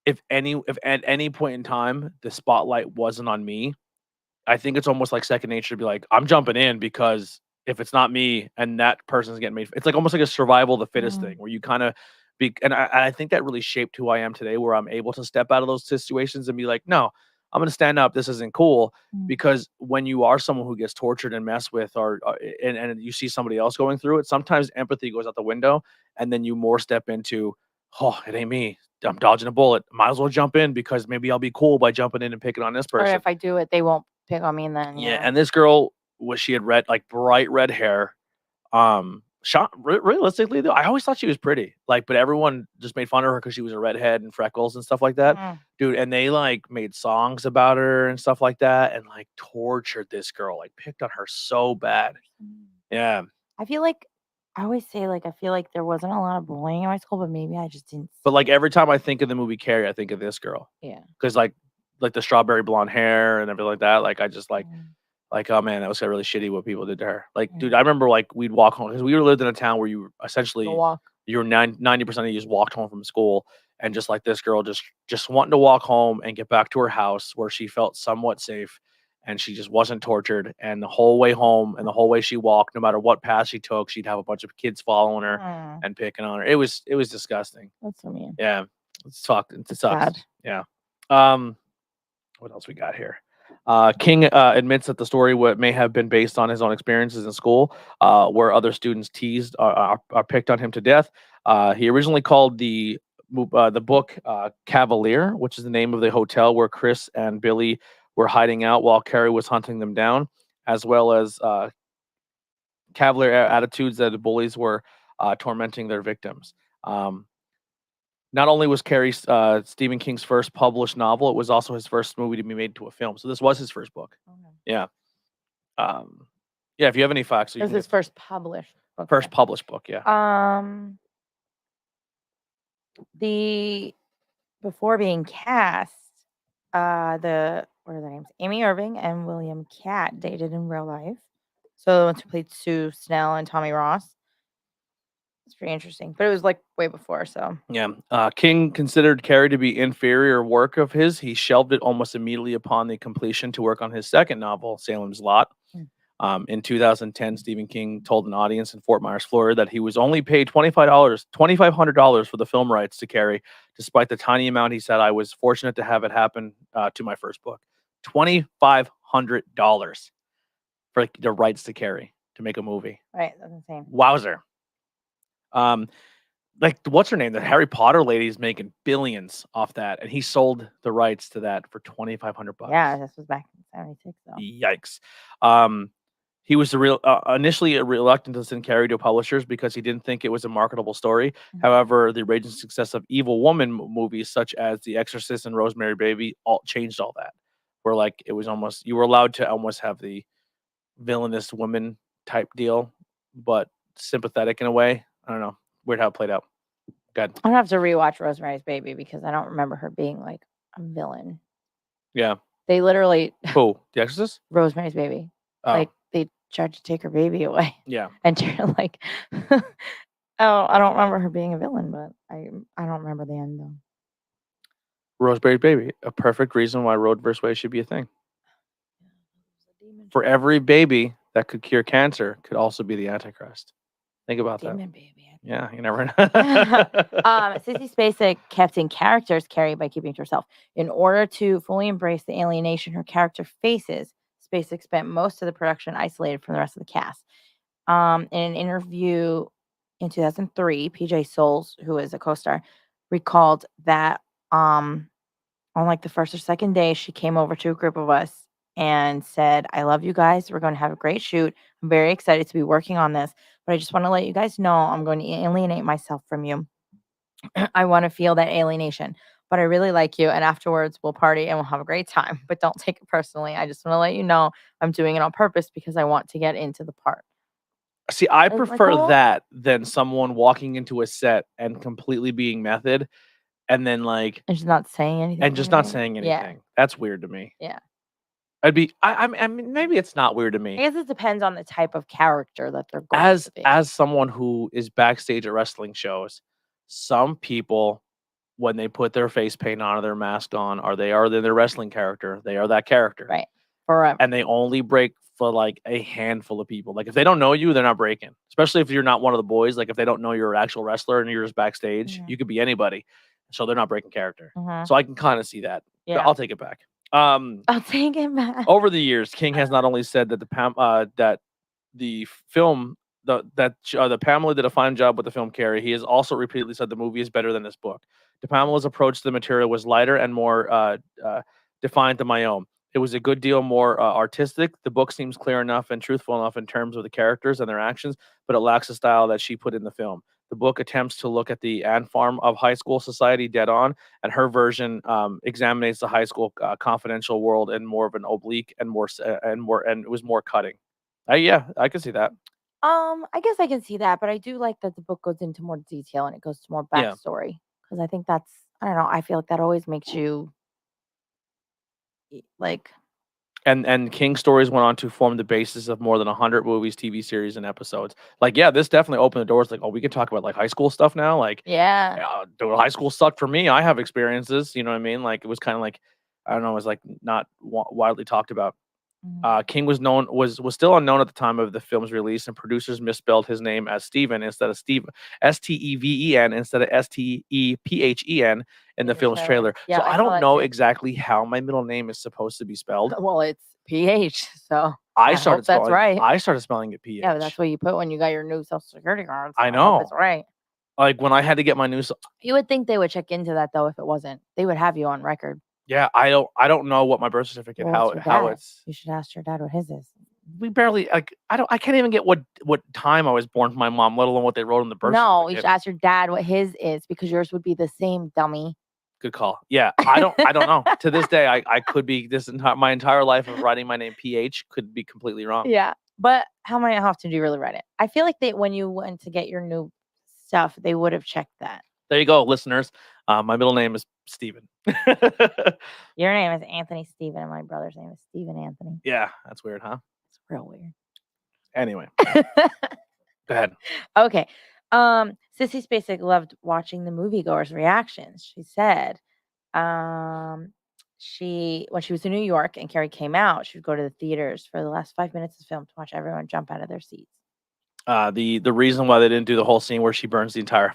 if at any point in time the spotlight wasn't on me, I think it's almost like second nature to be like, I'm jumping in because if it's not me and that person's getting made, it's like almost like a survival of the fittest thing where you kind of be, and I think that really shaped who I am today, where I'm able to step out of those situations and be like, no, I'm going to stand up. This isn't cool. Because when you are someone who gets tortured and messed with, and you see somebody else going through it, sometimes empathy goes out the window, and then you more step into, oh, it ain't me. I'm dodging a bullet. Might as well jump in because maybe I'll be cool by jumping in and picking on this Or person. if I do it, they won't pick on me, and then Yeah, and this girl she had like bright red hair. Realistically though, I always thought she was pretty. Like, but everyone just made fun of her because she was a redhead and freckles and stuff like that, dude. And they like made songs about her and stuff like that, and like tortured this girl, like picked on her so bad. Yeah, I feel like I always say like I feel like there wasn't a lot of bullying in my school, but maybe I just didn't. but like every time I think of the movie Carrie, I think of this girl. Yeah, because like the strawberry blonde hair and everything like that. Like I just like, oh man, that was really shitty what people did to her. Like, dude, I remember like we'd walk home because we lived in a town where you were essentially you were 90% of you just walked home from school, and just like this girl just wanting to walk home and get back to her house where she felt somewhat safe and she just wasn't tortured. And the whole way home and the whole way she walked, no matter what path she took, she'd have a bunch of kids following her and picking on her. It was disgusting. That's so mean. Yeah, it sucked. It sucks. Sad. Yeah. What else we got here? King admits that the story may have been based on his own experiences in school, where other students teased are picked on him to death. He originally called the book Cavalier, which is the name of the hotel where Chris and Billy were hiding out while Carrie was hunting them down, as well as cavalier attitudes that the bullies were tormenting their victims. Not only was Carrie Stephen King's first published novel, it was also his first movie to be made into a film. So this was his first book. Okay. Yeah. Yeah. If you have any facts, it was his first published book. First published book. Yeah. Before being cast, what are their names? Amy Irving and William Catt dated in real life. So the ones who played Sue Snell and Tommy Ross. It's pretty interesting, but it was like way before. So yeah, King considered Carrie to be inferior work of his. He shelved it almost immediately upon the completion to work on his second novel, Salem's Lot. In 2010, Stephen King told an audience in Fort Myers, Florida, that he was only paid $2,500 for the film rights to Carrie, despite the tiny amount he said. I was fortunate to have it happen to my first book. $2,500 for the rights to Carrie to make a movie. Right, that's insane. Wowzer. Like what's her name? The Harry Potter lady is making billions off that, and he sold the rights to that for $2,500. Yeah, this was back in '76, though. Yikes. He was initially reluctant to send Carrie to publishers because he didn't think it was a marketable story. However, the raging success of evil woman movies such as The Exorcist and Rosemary Baby changed all that. Where like it was almost, you were allowed to almost have the villainous woman type deal, but sympathetic in a way. I don't know. Weird how it played out. Good. I'd have to rewatch Rosemary's Baby because I don't remember her being like a villain. Yeah. They literally. Who? The Exorcist? Rosemary's Baby. Oh. Like they tried to take her baby away. Yeah. And like, I don't remember her being a villain, but I don't remember the end though. Rosemary's Baby, a perfect reason why Roe vs. Wade should be a thing. For every baby that could cure cancer could also be the Antichrist. Think about that. Baby. Yeah, you never know. Sissy Spacek kept in character's Carrie by keeping to herself. In order to fully embrace the alienation her character faces, Spacek spent most of the production isolated from the rest of the cast. In an interview in 2003, PJ Souls, who is a co-star, recalled that on like the first or second day, she came over to a group of us and said, I love you guys. We're going to have a great shoot. I'm very excited to be working on this, but I just want to let you guys know I'm going to alienate myself from you. I want to feel that alienation. But I really like you, and afterwards we'll party and we'll have a great time. But don't take it personally. I just want to let you know I'm doing it on purpose because I want to get into the part. See, I Isn't that prefer cool? that than someone walking into a set and completely being method, and then like And just not saying anything. and just not saying Yeah. anything. That's weird to me. Yeah. I mean, maybe it's not weird to I me. guess it depends on the type of character that they're going to be. As someone who is backstage at wrestling shows, some people, when they put their face paint on or their mask on, or they are their wrestling character, they are that character. Right. Forever. And they only break for like a handful of people. Like if they don't know you, they're not breaking. Especially if you're not one of the boys. Like if they don't know you're an actual wrestler and you're just backstage, you could be anybody. So they're not breaking character. So I can kind of see that. But Yeah. I'll take it back. I'll take it back. Over the years, King has not only said that the film the Pamela did a fine job with the film Carrie. He has also repeatedly said the movie is better than this book. De Pamela's approach to the material was lighter and more defined than my own. It was a good deal more artistic. The book seems clear enough and truthful enough in terms of the characters and their actions, but it lacks the style that she put in the film. The book attempts to look at the ant farm of high school society dead on, and her version examines the high school confidential world in more of an oblique and and it was more cutting. Yeah, I can see that. I guess I can see that, but I do like that the book goes into more detail and it goes to more Yeah. backstory because I think that's I don't know. I feel like that always makes you like And King stories went on to form the basis of more than 100 movies, TV series, and episodes. Like, yeah, this definitely opened the doors. Like, oh, we can talk about like high school stuff now. Like, yeah. dude, high school sucked for me. I have experiences. You know what I mean? Like, it was kind of like, I don't know, it was like not widely talked about. King was still unknown at the time of the film's release, and producers misspelled his name as Steven instead of Steve, Steven instead of Stephen in the film's trailer. Yeah, so I I saw don't that know too. exactly how my middle name is supposed to be spelled. Well, it's PH, so I hope started that's spelling. right. I started spelling it PH. Yeah, but that's what you put when you got your new social security card. I so hope know. it's right. Like when I had to get my new. You would think they would check into that though if it wasn't. They would have you on record. Yeah, I don't know what my birth certificate Well, what's your how dad? it's. You should ask your dad what his is. We barely like I can't even get what time I was born from my mom, let alone what they wrote in the birth No, you certificate. should ask your dad what his is because yours would be the same, dummy. Good call. Yeah, I don't know. To this day, I could be my entire life of writing my name PH could be completely wrong. Yeah, but how often do you really write it? I feel like when you went to get your new stuff, they would have checked that. There you go, listeners. My middle name is Steven. Your name is Anthony Steven, and my brother's name is Steven Anthony. Yeah, that's weird, huh? It's real weird. Anyway, go ahead. Okay. Sissy Spacek loved watching the moviegoers' reactions. She said, when she was in New York and Carrie came out, she would go to the theaters for the last 5 minutes of the film to watch everyone jump out of their seats. The reason why they didn't do the whole scene where she burns the entire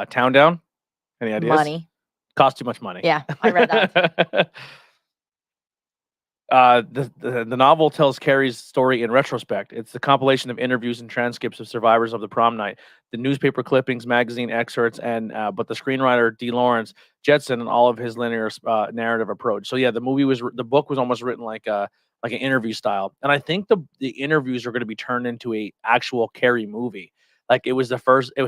town down. Any ideas? Money. Cost too much money. Yeah, I read that. The novel tells Carrie's story in retrospect. It's the compilation of interviews and transcripts of survivors of the prom night, the newspaper clippings, magazine excerpts, and but the screenwriter D. Lawrence Jetson and all of his linear narrative approach. So yeah, the book was almost written like an interview style, and I think the interviews are going to be turned into a actual Carrie movie. Like it was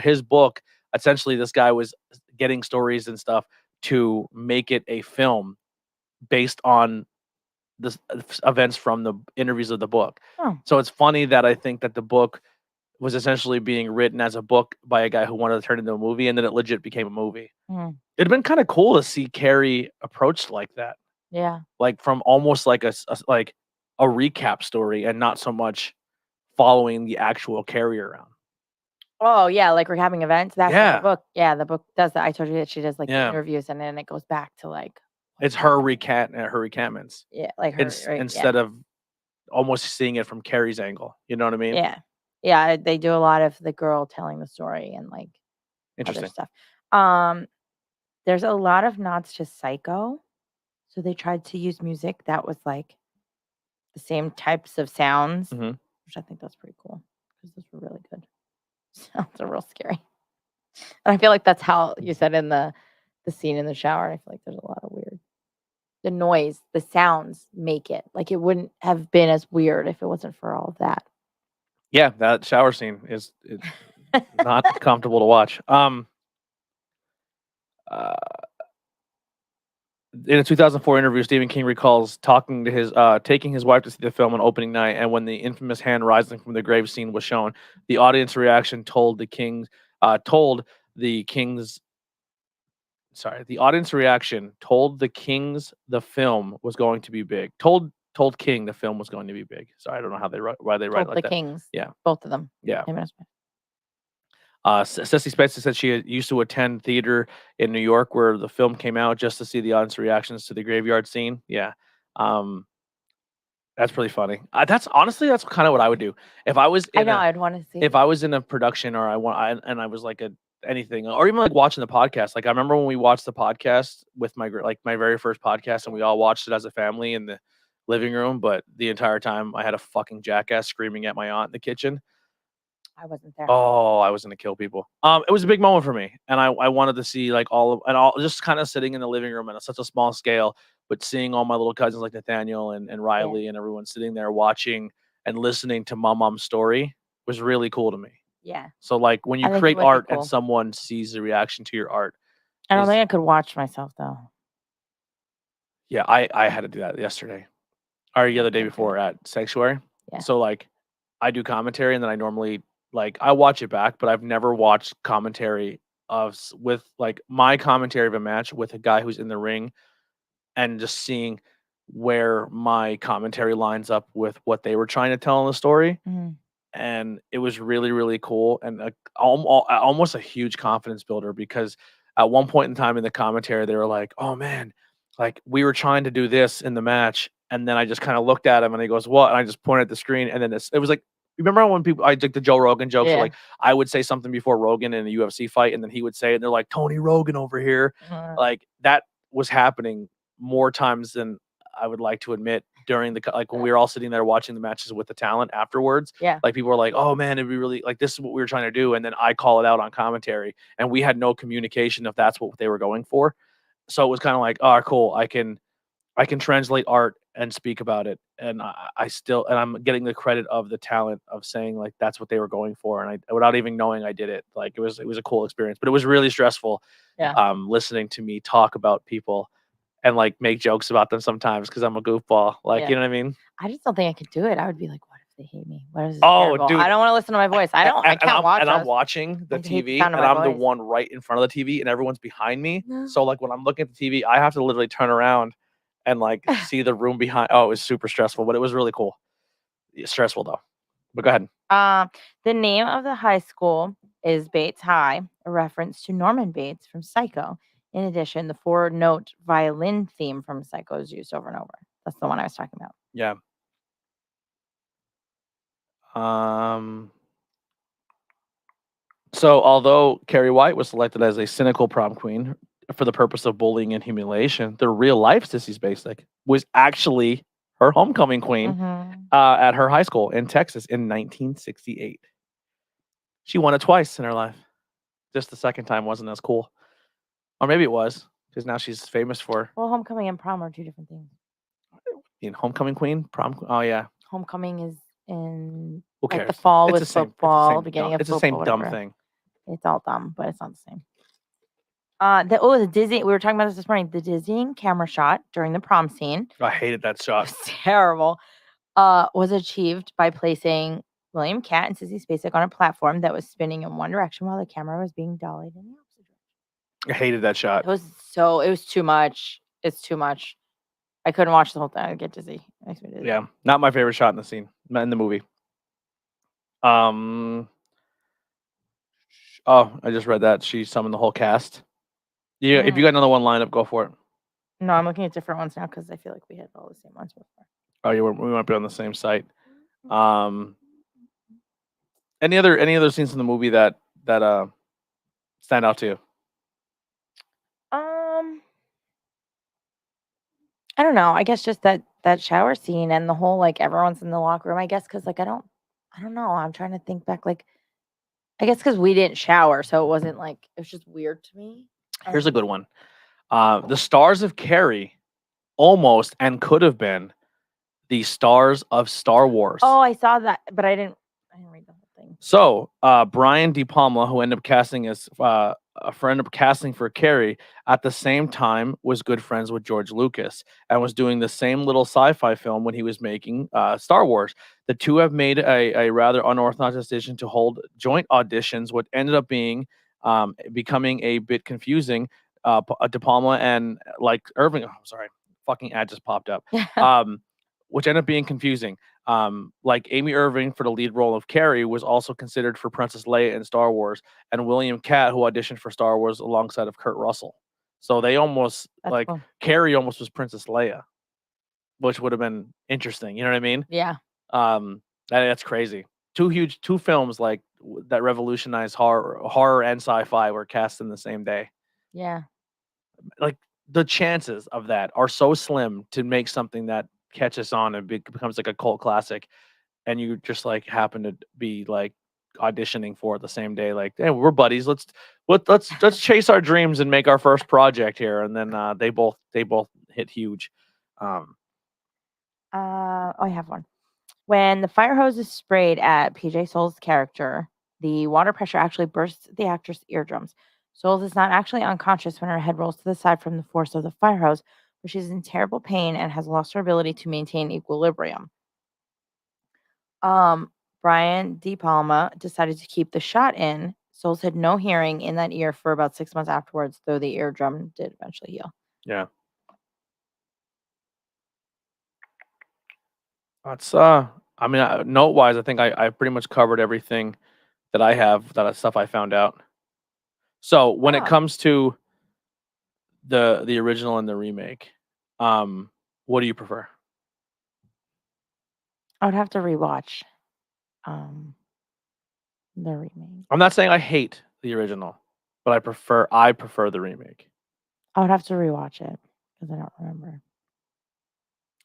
his book. Essentially, this guy was getting stories and stuff to make it a film based on the events from the interviews of the book. Oh. So it's funny that I think that the book was essentially being written as a book by a guy who wanted to turn it into a movie, and then it legit became a movie. It'd been kind of cool to see Carrie approached like that. Yeah. Like from almost like a recap story and not so much following the actual Carrie around. Oh yeah, like recapping events. That's what Yeah. the book. Yeah, the book does that. I told you that she does like Yeah. interviews, and then it goes back to like It's her recantments. yeah, like her Instead of almost seeing it from Carrie's angle. You know what I mean? yeah, yeah. They do a lot of the girl telling the story and like other Interesting. stuff. There's a lot of nods to Psycho, so they tried to use music that was like the same types of sounds, Mhm. which I think that's pretty cool because those were really good. Sounds are real scary, and I feel like that's how you said in the scene in the shower. I feel like there's a lot of weird. The noise, the sounds make it like it wouldn't have been as weird if it wasn't for all of that. Yeah, that shower scene is not comfortable to watch. Uh, in a 2004 interview, Stephen King recalls taking his wife to see the film on opening night, and when the infamous hand rising from the grave scene was shown, the audience reaction told the King's the film was going to be big. Told King the film was going to be big. Sorry, I don't know why they write it Told like the that. Kings. Yeah. Both of them. Yeah. Him and his wife. Ceci Spencer said she used to attend theater in New York where the film came out just to see the audience reactions to the graveyard scene. Yeah. That's pretty funny. That's kind of what I would do if I was I know. I'd want to see. if I was in a production or I was like anything or even like watching the podcast. Like I remember when we watched the podcast with my very first podcast and we all watched it as a family in the living room, but the entire time I had a fucking jackass screaming at my aunt in the kitchen. I wasn't there. Oh, I was gonna kill people. It was a big moment for me, and I wanted to see like all just kind of sitting in the living room at such a small scale, but seeing all my little cousins like Nathaniel and Riley and everyone sitting there watching and listening to my mom's story was really cool to me. Yeah. So like when you I think it create would be art cool. and someone sees the reaction to your art, I don't think I could watch myself though. yeah, I had to do that yesterday or the other day before at Sanctuary. Yeah. So like I do commentary and then I normally like I watch it back, but I've never watched commentary with like my commentary of a match with a guy who's in the ring and just seeing where my commentary lines up with what they were trying to tell in the story. Mhm. And it was really, really cool and almost a huge confidence builder because at one point in time in the commentary, they were like, oh man, like we were trying to do this in the match. And then I just kind of looked at him and he goes, what? And I just pointed at the screen. And then it was like, remember when I did the Joe Rogan jokes? Yeah. Where, like I would say something before Rogan in a UFC fight, and then he would say it, and they're like, Tony Rogan over here. Like that was happening more times than I would like to admit during when we were all sitting there watching the matches with the talent afterwards. Yeah. Like people were like, oh man, it'd be really like this is what we were trying to do. And then I call it out on commentary, and we had no communication if that's what they were going for. So it was kind of like, oh, cool. I can translate art and speak about it. And I'm getting the credit of the talent of saying like that's what they were going for. And I without even knowing I did it. Like it was a cool experience, but it was really stressful. Yeah. Listening to me talk about people and like make jokes about them sometimes because I'm a goofball. Like, you know what I mean? I just don't think I could do it. I would be like, what if they hate me? What if this Oh, terrible? dude. I don't want to listen to my voice. I can't watch And I'm us. watching the I hate the TV sound and of my I'm the voice. one right in front of the TV and everyone's behind me. No. So like when I'm looking at the TV, I have to literally turn around and like see the room behind. Oh, it was super stressful, but it was really cool. Stressful though. But go ahead. The name of the high school is Bates High, a reference to Norman Bates from Psycho. In addition, the 4-note violin theme from Psycho is used over and over. That's the one I was talking about. Yeah. So although Carrie White was selected as a cynical prom queen for the purpose of bullying and humiliation, the real life Sissy Spacek was actually her homecoming queen at her high school in Texas in 1968. She won it twice in her life. Just the second time wasn't as cool. Or maybe it was, because now she's famous for Well, homecoming and prom are two different things. being homecoming queen, prom. Oh yeah. Homecoming is in Who like cares? the fall It's with the same- it's the football, same beginning dumb- of It's football. the same dumb whatever. thing. It's all dumb, but it's not the same. The dizzy. We were talking about this morning. The dizzying camera shot during the prom scene. I hated that shot. Terrible. Was achieved by placing William Catt and Sissy Spacek on a platform that was spinning in one direction while the camera was being dollied in the opposite direction. I hated that shot. It was too much. It's too much. I couldn't watch the whole thing. I get dizzy. It makes me dizzy. Yeah, not my favorite shot in the scene, in the movie. Oh, I just read that she summoned the whole cast. Yeah, if you got another one lined up, go for it. No, I'm looking at different ones now because I feel like we had all the same ones before. Oh, we might be on the same site. Any other scenes in the movie that stand out to you? I don't know. I guess just that shower scene and the whole like everyone's in the locker room. I guess because like I don't know. I'm trying to think back. Like I guess because we didn't shower, so it wasn't like it was just weird to me. Here's a good one. The stars of Carrie almost and could have been the stars of Star Wars. Oh, I saw that, but I didn't read the whole thing. So, Brian De Palma, who ended up casting as a friend of casting for Carrie, at the same time was good friends with George Lucas and was doing the same little sci-fi film when he was making Star Wars. The two have made a rather unorthodox decision to hold joint auditions, what ended up being becoming a bit confusing. De Palma and like Irving, oh, sorry, fucking ad just popped up. Which ended up being confusing. Like Amy Irving for the lead role of Carrie was also considered for Princess Leia in Star Wars, and William Catt, who auditioned for Star Wars alongside of Kurt Russell. So they almost That's like cool. Carrie almost was Princess Leia, which would have been interesting. You know what I mean? Yeah. That's crazy. Two films like that revolutionized horror and sci-fi were cast in the same day. Yeah. Like the chances of that are so slim to make something that catches on and becomes like a cult classic, and you just like happen to be like auditioning for it the same day. Like, hey, we're buddies. Let's chase our dreams and make our first project here. And then they both hit huge. I have one. When the fire hose is sprayed at PJ Souls' character, the water pressure actually bursts the actress' eardrums. Souls is not actually unconscious when her head rolls to the side from the force of the fire hose, but she's in terrible pain and has lost her ability to maintain equilibrium. Brian De Palma decided to keep the shot in. Souls had no hearing in that ear for about 6 months afterwards, though the eardrum did eventually heal. Yeah. That's I mean, note wise, I think I pretty much covered everything that I have, that stuff I found out. So when it Oh. comes to the original and the remake, what do you prefer? I would have to rewatch the remake. I'm not saying I hate the original, but I prefer the remake. I would have to rewatch it because I don't remember.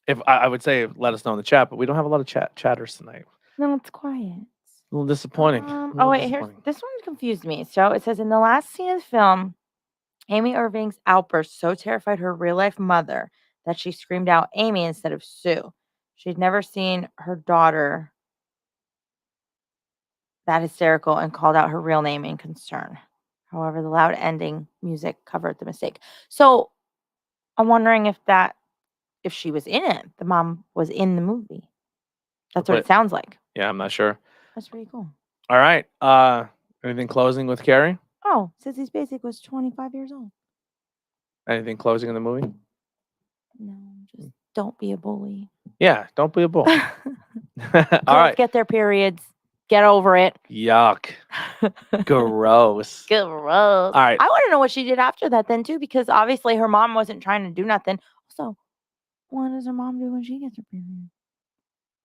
If I would say let us know in the chat, but we don't have a lot of chatters tonight. No, it's quiet. A little disappointing. Oh wait, here's this one confused me. So it says in the last scene of the film, Amy Irving's outburst so terrified her real life mother that she screamed out Amy instead of Sue. She'd never seen her daughter that hysterical and called out her real name in concern. However, the loud ending music covered the mistake. So I'm wondering if she was in it, the mom was in the movie. That's what it sounds like. Yeah, I'm not sure. That's pretty cool. All right. Anything closing with Carrie? Oh, Sissy Spacek was 25 years old. Anything closing in the movie? No, just don't be a bully. Yeah, don't be a bull. All Girls right. get their periods. Get over it. Yuck. Gross. Gross. All right. I want to know what she did after that then too, because obviously her mom wasn't trying to do nothing. Also, what does her mom do when she gets her period?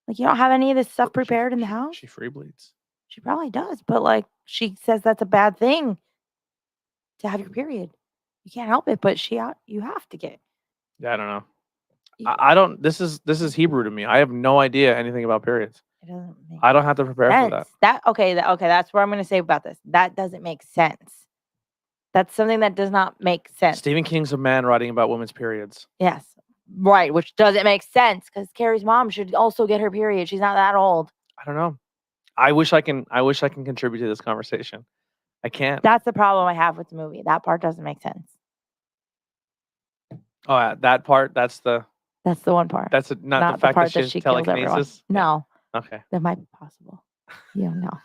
Like, you don't have any of this stuff prepared in the house? She free bleeds. She probably does, but like she says that's a bad thing to have your period. You can't help it, but you have to get. Yeah, I don't know. I don't. This is Hebrew to me. I have no idea anything about periods. It doesn't make I don't have to prepare sense. for that. Okay, that's what I'm going to say about this. That doesn't make sense. That's something that does not make sense. Stephen King's a man writing about women's periods. Yes. Right, which doesn't make sense because Carrie's mom should also get her period. She's not that old. I don't know. I wish I can contribute to this conversation. I can't. That's the problem I have with the movie. That part doesn't make sense. Oh, yeah, that part. That's the one part. That's not the fact part that she telekinesis. No. Okay. That might be possible. You don't know.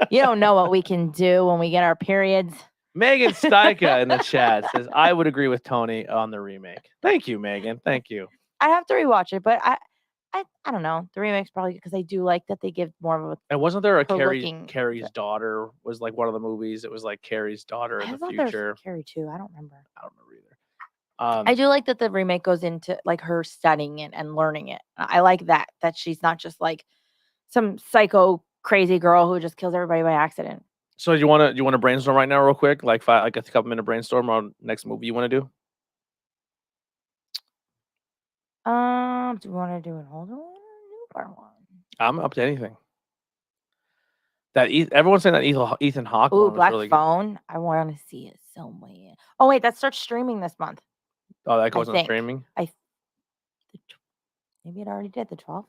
You don't know what we can do when we get our periods. Megan Steika in the chat says, I would agree with Tony on the remake. Thank you, Megan. Thank you. I have to rewatch it, but I don't know. The remake's probably because I do like that they give more of a. And wasn't there a Carrie's daughter was like one of the movies? It was like Carrie's daughter in the future. Carrie too. I don't remember. I don't remember either. I do like that the remake goes into like her studying it and learning it. I like that she's not just like some psycho crazy girl who just kills everybody by accident. So you want to brainstorm right now real quick, like a couple minute brainstorm on next movie you want to do? Do we want to do an older one or a newer one? I'm up to anything. Everyone's saying that Ethan Hawke one was Black really Phone. Good. I want to see it somewhere. Oh wait, that starts streaming this month. Oh, that goes on streaming. Maybe it already did the 12th.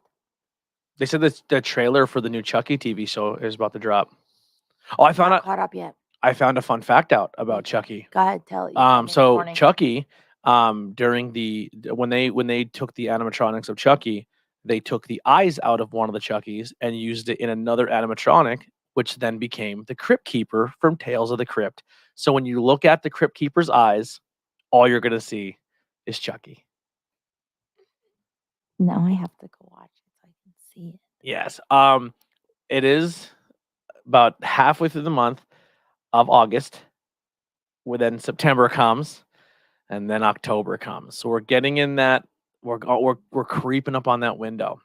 They said that the trailer for the new Chucky TV show is about to drop. Oh, I found Not out. caught up yet. I found a fun fact out about Okay. Chucky. Go ahead, tell it. You told me this So morning. Chucky, during the when they took the animatronics of Chucky, they took the eyes out of one of the Chuckies and used it in another animatronic, which then became the Crypt Keeper from Tales of the Crypt. So when you look at the Crypt Keeper's eyes, all you're gonna see is Chucky. Now I have to go watch it so I can see it. Yes. It is about halfway through the month of August. Where then September comes, and then October comes. So we're getting in that. We're creeping up on that window.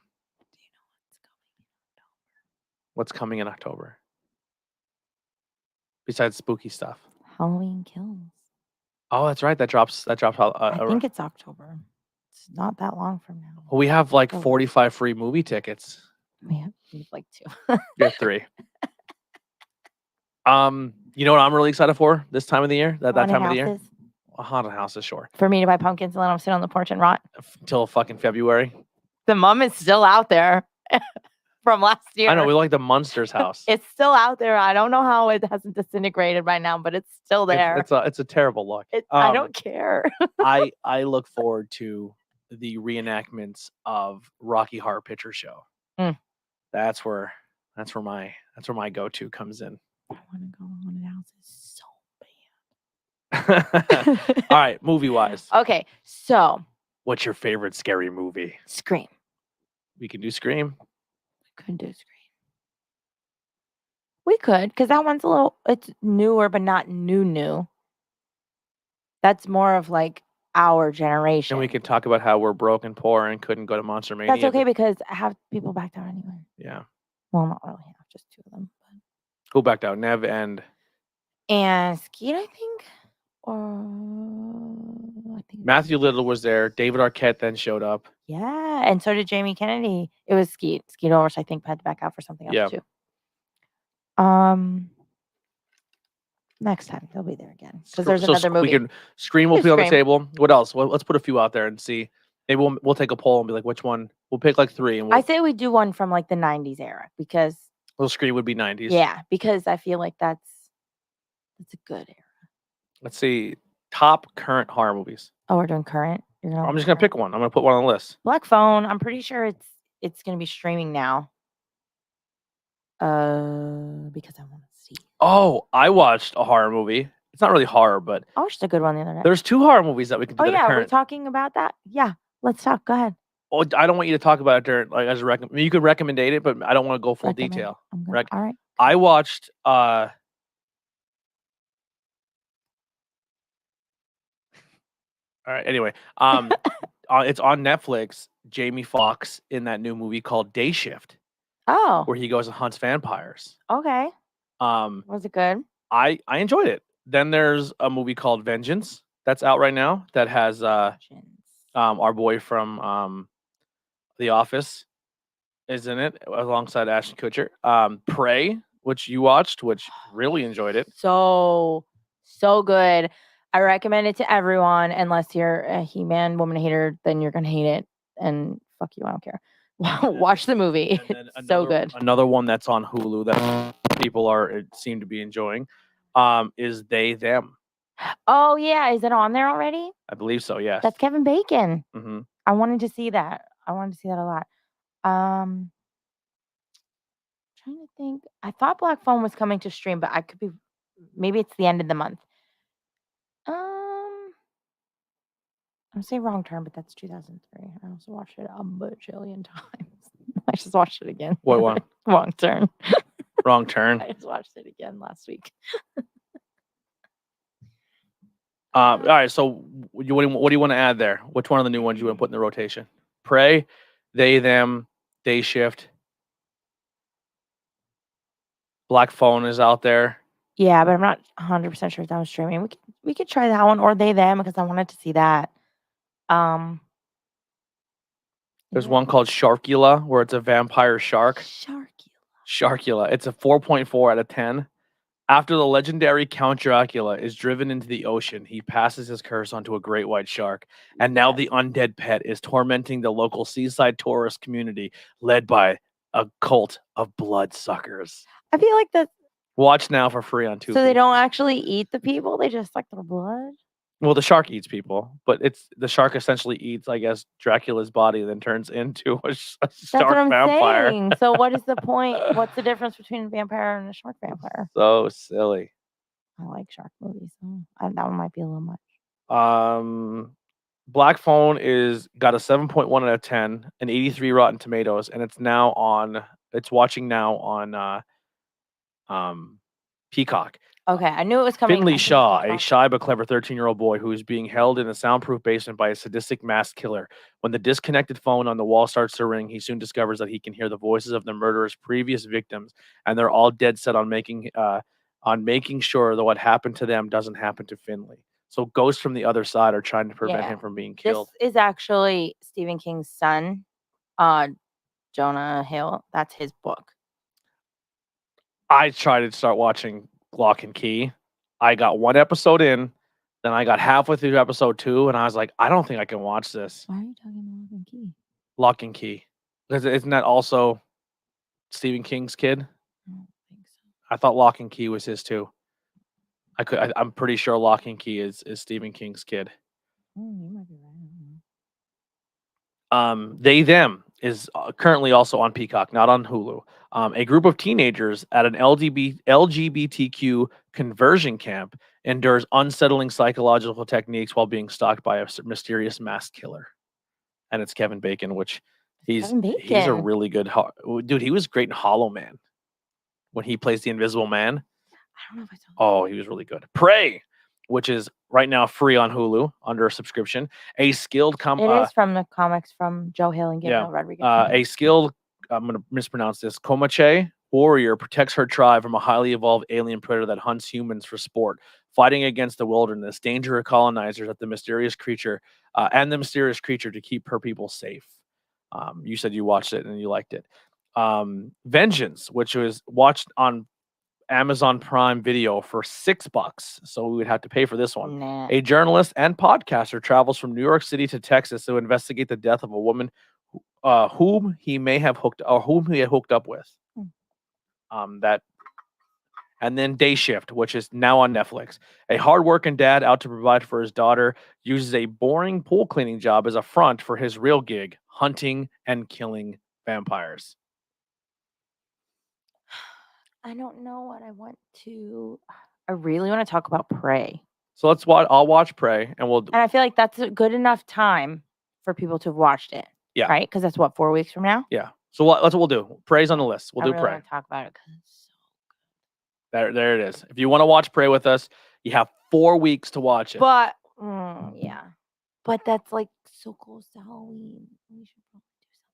Do you know What's coming in October? Besides spooky stuff. Halloween Kills. Oh, that's right. That drops. I think it's October. It's not that long from now. we have like October. 45 free movie tickets. We have like 2. You have 3. You know what I'm really excited for this time of the year? That time of the year? Houses. A haunted houses, sure. For me to buy pumpkins and let them sit on the porch and rot. Until fucking February. The mum is still out there from last year. I know we like the Munsters house. It's still out there. I don't know how it hasn't disintegrated by now, but it's still there. It's a terrible look. I don't care. I look forward to the reenactments of Rocky Horror Picture Show. Mm. That's where my go-to comes in. I want to go to haunted houses so All right, movie-wise. Okay, so What's your favorite scary movie? Scream. We can do Scream. We could do Scream. We could, because that one's it's newer, but not new. That's more of like our generation. And we can talk about how we're broke and poor and couldn't go to Monster Mania. That's okay because I have people backed out anyway. Yeah. Well, not really half, just 2 of them. But... Who backed out? Nev and Skeet, I think. Or I think Matthew Little was there. David Arquette then showed up. Yeah, and so did Jamie Kennedy. It was Skeet. Skeet Ulrich, I think, had to back out for something else too. Next time he'll be there again because there's another movie. Scream will be on the table. What else? Well, let's put a few out there and see. Maybe we'll take a poll and be like, which one? We'll pick like 3. And I say we do one from like the 90s era because. Well, Scream would be 90s. Yeah, because I feel like that's a good era. Let's see. Top current horror movies. Oh, we're doing current. I'm just gonna pick one. I'm gonna put one on the list. Black Phone. I'm pretty sure it's gonna be streaming now. Because I want to see. Oh, I watched a horror movie. It's not really horror, but I watched a good one the other day. There's 2 horror movies that we can do. Oh yeah, we're talking about that. Yeah, let's talk. Go ahead. Oh, I don't want you to talk about it during as a recommend. You could recommend it, but I don't want to go full detail. All right. I watched. All right. Anyway, it's on Netflix. Jamie Foxx in that new movie called Day Shift. Oh. Where he goes and hunts vampires. Okay. Was it good? I enjoyed it. Then there's a movie called Vengeance that's out right now that has our boy from The Office is in it alongside Ashton Kutcher. Prey, which you watched, which really enjoyed it. So good. I recommend it to everyone, unless you're a He-Man woman hater, then you're gonna hate it. And fuck you, I don't care. Watch the movie. It's so good. Another one that's on Hulu that people seem to be enjoying is They Them. Oh yeah, is it on there already? I believe so. Yes. That's Kevin Bacon. Mm-hmm. I wanted to see that. a lot. Trying to think. I thought Black Phone was coming to stream, but I could be. Maybe it's the end of the month. I'm saying wrong term, but that's 2003. I also watched it a bajillion times. I just watched it again. What one? Wrong turn. Wrong turn. I just watched it again last week. All right. So, what do you want to add there? Which one of the new ones you want to put in the rotation? Prey, They Them, Day Shift. Black Phone is out there. Yeah, but I'm not 100% sure if that was streaming. We could try that one or They Them because I wanted to see that. There's one called Sharkula where it's a vampire shark. Sharkula. It's a 4.4 out of 10. After the legendary Count Dracula is driven into the ocean, he passes his curse onto a great white shark. And now the undead pet is tormenting the local seaside tourist community led by a cult of bloodsuckers. I feel like that. Watch now for free on Tubi. So they don't actually eat the people; they just suck their blood. Well, the shark eats people, but it's the shark essentially eats, I guess, Dracula's body, then turns into a That's shark what I'm vampire. saying. So what is the point? What's the difference between a vampire and a shark vampire? So silly. I like shark movies. So that one might be a little much. Black Phone got a 7.1 out of 10, an 83 Rotten Tomatoes, and it's watching now on Peacock. Okay, I knew it was coming. Finley I think Shaw, we a talked- shy but clever 13-year-old boy who is being held in a soundproof basement by a sadistic masked killer. When the disconnected phone on the wall starts to ring, he soon discovers that he can hear the voices of the murderer's previous victims, and they're all dead set on making sure that what happened to them doesn't happen to Finley. So ghosts from the other side are trying to prevent Yeah. him from being killed. This is actually Stephen King's son, Jonah Hill. That's his book. I tried to start watching Lock and Key. I got one episode in, then I got halfway through episode 2, and I was like, I don't think I can watch this. Why are you talking about Lock and Key? Lock and Key. Because isn't that also Stephen King's kid? I don't think so. I thought Lock and Key was his too. I'm pretty sure Lock and Key is Stephen King's kid. You might be right. I don't know. They Them is currently also on Peacock, not on Hulu. A group of teenagers at an LGBTQ conversion camp endures unsettling psychological techniques while being stalked by a mysterious masked killer. And it's Kevin Bacon, which he's a Bacon. really good dude. He was great in Hollow Man when he plays the Invisible Man. I don't know if I saw. Oh, he was really good. Prey, which is right now free on Hulu under a subscription. A skilled It is from the comics from Joe Hill and Gabriel Rodriguez. a skilled, I'm going to mispronounce this, Comanche warrior protects her tribe from a highly evolved alien predator that hunts humans for sport, fighting against the wilderness, danger of colonizers and the mysterious creature to keep her people safe. You said you watched it and you liked it. Vengeance, which was watched on Amazon Prime Video for $6, so we would have to pay for this one. Nah. A journalist and podcaster travels from New York City to Texas to investigate the death of a woman whom he had hooked up with. And then Day Shift, which is now on Netflix. A hardworking dad out to provide for his daughter uses a boring pool cleaning job as a front for his real gig, hunting and killing vampires. I don't know what I want to. I really want to talk about Prey. So let's watch. I'll watch Prey, and we'll. And I feel like that's a good enough time for people to have watched it. Yeah. Right? Because that's what, 4 weeks from now? Yeah. So that's what we'll do. Prey's on the list. We'll do really Prey. want to talk about it because it's There it is. If you want to watch Prey with us, you have 4 weeks to watch it. But yeah. But that's like so close to Halloween. We should probably do something.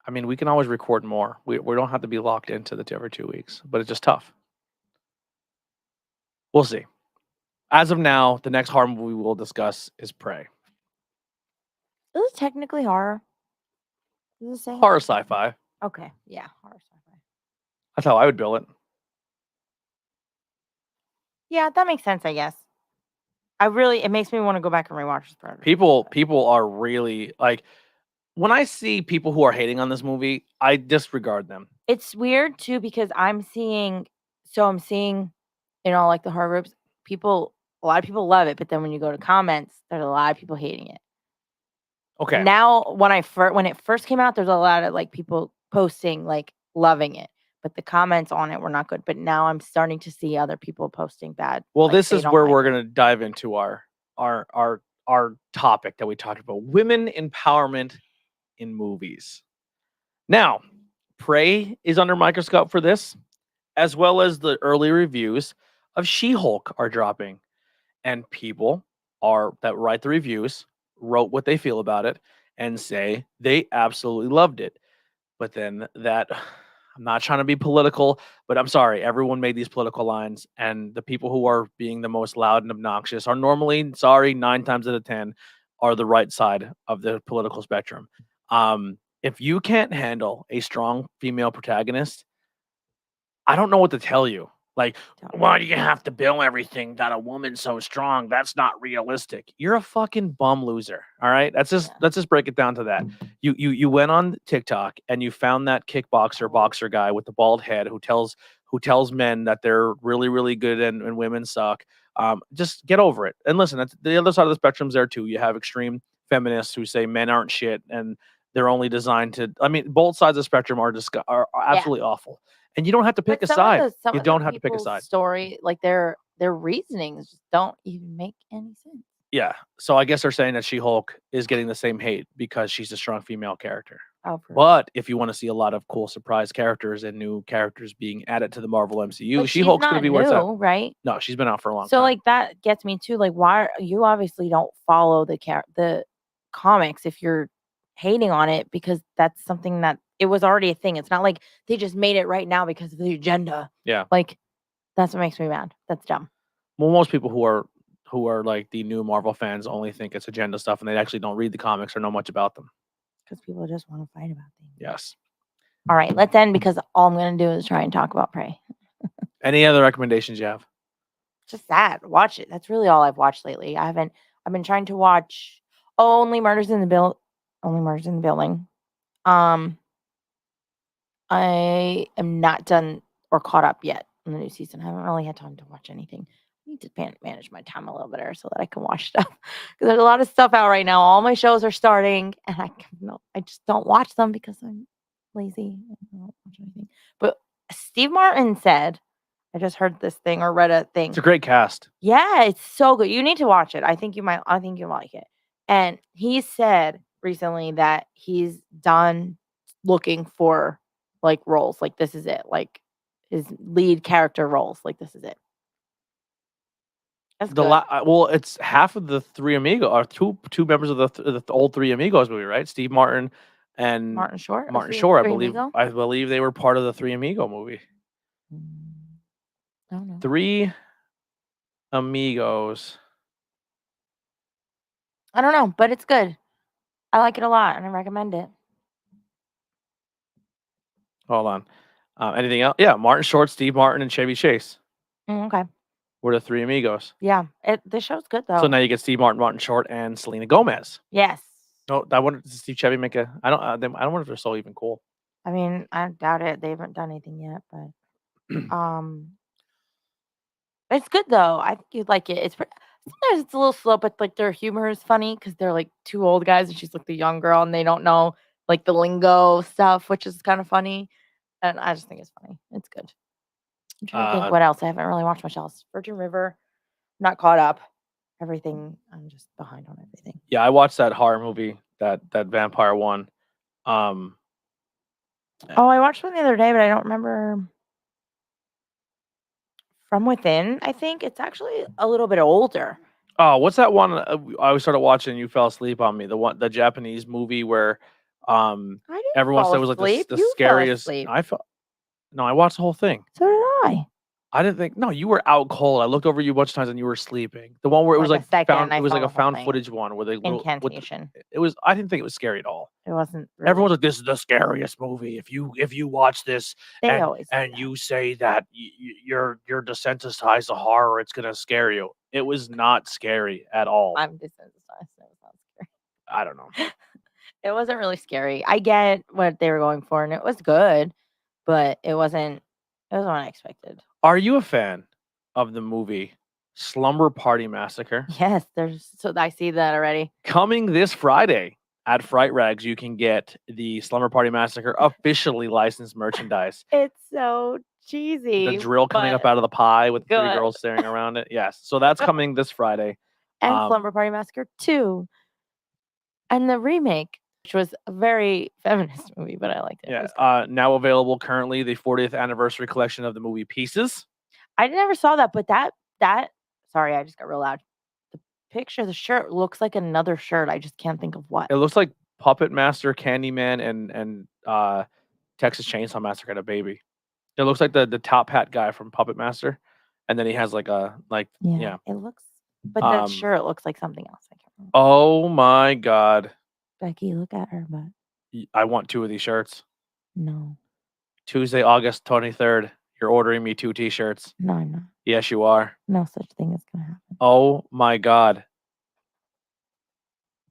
I mean, we can always record more. We don't have to be locked into the every 2 weeks, but it's just tough. We'll see. As of now, the next horror movie we will discuss is Prey. Is it technically horror? Does it say Horror sci-fi. Okay. Yeah. Horror sci-fi. That's how I would bill it. Yeah, that makes sense, I guess. It makes me want to go back and rewatch this part. People are really like, when I see people who are hating on this movie, I disregard them. It's weird too because I'm seeing like the horror groups, a lot of people love it, but then when you go to comments, there's a lot of people hating it. Okay. Now, when it first came out, there's a lot of like people posting like loving it, but the comments on it were not good. But now I'm starting to see other people posting bad. Well, like, this they is don't where like we're it. going to dive into our topic that we talked about: women empowerment in movies. Now, Prey is under microscope for this, as well as the early reviews of She-Hulk are dropping, and people that write the reviews wrote what they feel about it and say they absolutely loved it. But then I'm not trying to be political, but I'm sorry, everyone made these political lines, and the people who are being the most loud and obnoxious are normally, 9 times out of 10, are the right side of the political spectrum. If you can't handle a strong female protagonist, I don't know what to tell you. Like, Don't. why do you have to bill everything that a woman's so strong? That's not realistic. You're a fucking bum loser. All right. Let's just break it down to that. You went on TikTok and you found that kickboxer boxer guy with the bald head who tells men that they're really, really good and women suck. Just get over it. And listen, that's, the other side of the spectrum's there too. You have extreme feminists who say men aren't shit and they're only designed to. I mean, both sides of the spectrum are absolutely awful. And you don't have to pick a side. You don't have to pick a side. Story, like their reasonings just don't even make any sense. Yeah. So I guess they're saying that She-Hulk is getting the same hate because she's a strong female character. Oh, But if you want to see a lot of cool surprise characters and new characters being added to the Marvel MCU, but She-Hulk's going to be where it's at. right? No, she's been out for a long time. So like that gets me too. Like, why you obviously don't follow the comics if you're hating on it, because that's something that it was already a thing. It's not like they just made it right now because of the agenda. Yeah. Like, that's what makes me mad. That's dumb. Well, most people who are like the new Marvel fans only think it's agenda stuff, and they actually don't read the comics or know much about them. Because people just want to fight about things. Yes. All right, let's end because all I'm going to do is try and talk about Prey. Any other recommendations you have? Just that. Watch it. That's really all I've watched lately. I've been trying to watch Only Murders in the Building. I am not done or caught up yet in the new season. I haven't really had time to watch anything. I need to manage my time a little better so that I can watch stuff. Because there's a lot of stuff out right now. All my shows are starting, and I just don't watch them because I'm lazy. I don't watch anything. But Steve Martin said, I just heard this thing or read a thing. It's a great cast. Yeah, it's so good. You need to watch it. I think you'll like it. And he said recently that he's done looking for like roles. Like, this is it. Like, his lead character roles. Like, this is it. That's good. Well, it's half of the Three Amigos, or two members of the old Three Amigos movie, right? Steve Martin and Martin Short. Martin Short, I believe they were part of the Three Amigo movie. I don't know. Three Amigos. I don't know, but it's good. I like it a lot, and I recommend it. Hold on. Anything else? Yeah, Martin Short, Steve Martin, and Chevy Chase Okay. were the Three Amigos. Yeah, the show's good though. So now you get Steve Martin, Martin Short, and Selena Gomez. Yes. No, I wonder, does Steve Chevy make a? I don't wonder if they're so even cool. I mean, I doubt it. They haven't done anything yet, but it's good though. I think you'd like it. Sometimes it's a little slow, but like their humor is funny because they're like two old guys and she's like the young girl, and they don't know like the lingo stuff, which is kind of funny. And I just think it's funny. It's good. I'm trying to think what else. I haven't really watched much else. Virgin River, not caught up. Everything, I'm just behind on everything. Yeah, I watched that horror movie, that vampire one. I watched one the other day, but I don't remember. From Within, I think it's actually a little bit older. Oh, what's that one I started watching and you fell asleep on me? The Japanese movie where everyone said it was like the scariest. I watched the whole thing. So did I. I didn't think. No, you were out cold. I looked over you a bunch of times and you were sleeping. The one where it was like a found footage one where they incantation. I didn't think it was scary at all. It wasn't. Really. Everyone's like, "This is the scariest movie. If you watch this and you say that you're desensitized to horror, it's gonna scare you." It was not scary at all. I'm desensitized. So it was not scary. I don't know. It wasn't really scary. I get what they were going for, and it was good, but it wasn't. It was unexpected. Are you a fan of the movie Slumber Party Massacre? Yes, I see that already. Coming this Friday at Fright Rags, you can get the Slumber Party Massacre officially licensed merchandise. It's so cheesy. The drill coming up out of the pie with 3 girls staring around it. Yes, so that's coming this Friday. And Slumber Party Massacre 2. And the remake, which was a very feminist movie, but I liked it. Yeah. Now available currently, the 40th anniversary collection of the movie Pieces. I never saw that, but that sorry, I just got real loud. The picture, the shirt looks like another shirt. I just can't think of what. It looks like Puppet Master, Candyman, and Texas Chainsaw Massacre had a baby. It looks like the top hat guy from Puppet Master, and then he has It looks, but that shirt looks like something else. I can't remember. Oh my God. Becky, look at her butt. I want 2 of these shirts. No. Tuesday, August 23rd. You're ordering me 2 t-shirts. No, I'm not. Yes, you are. No such thing is gonna happen. Oh my God.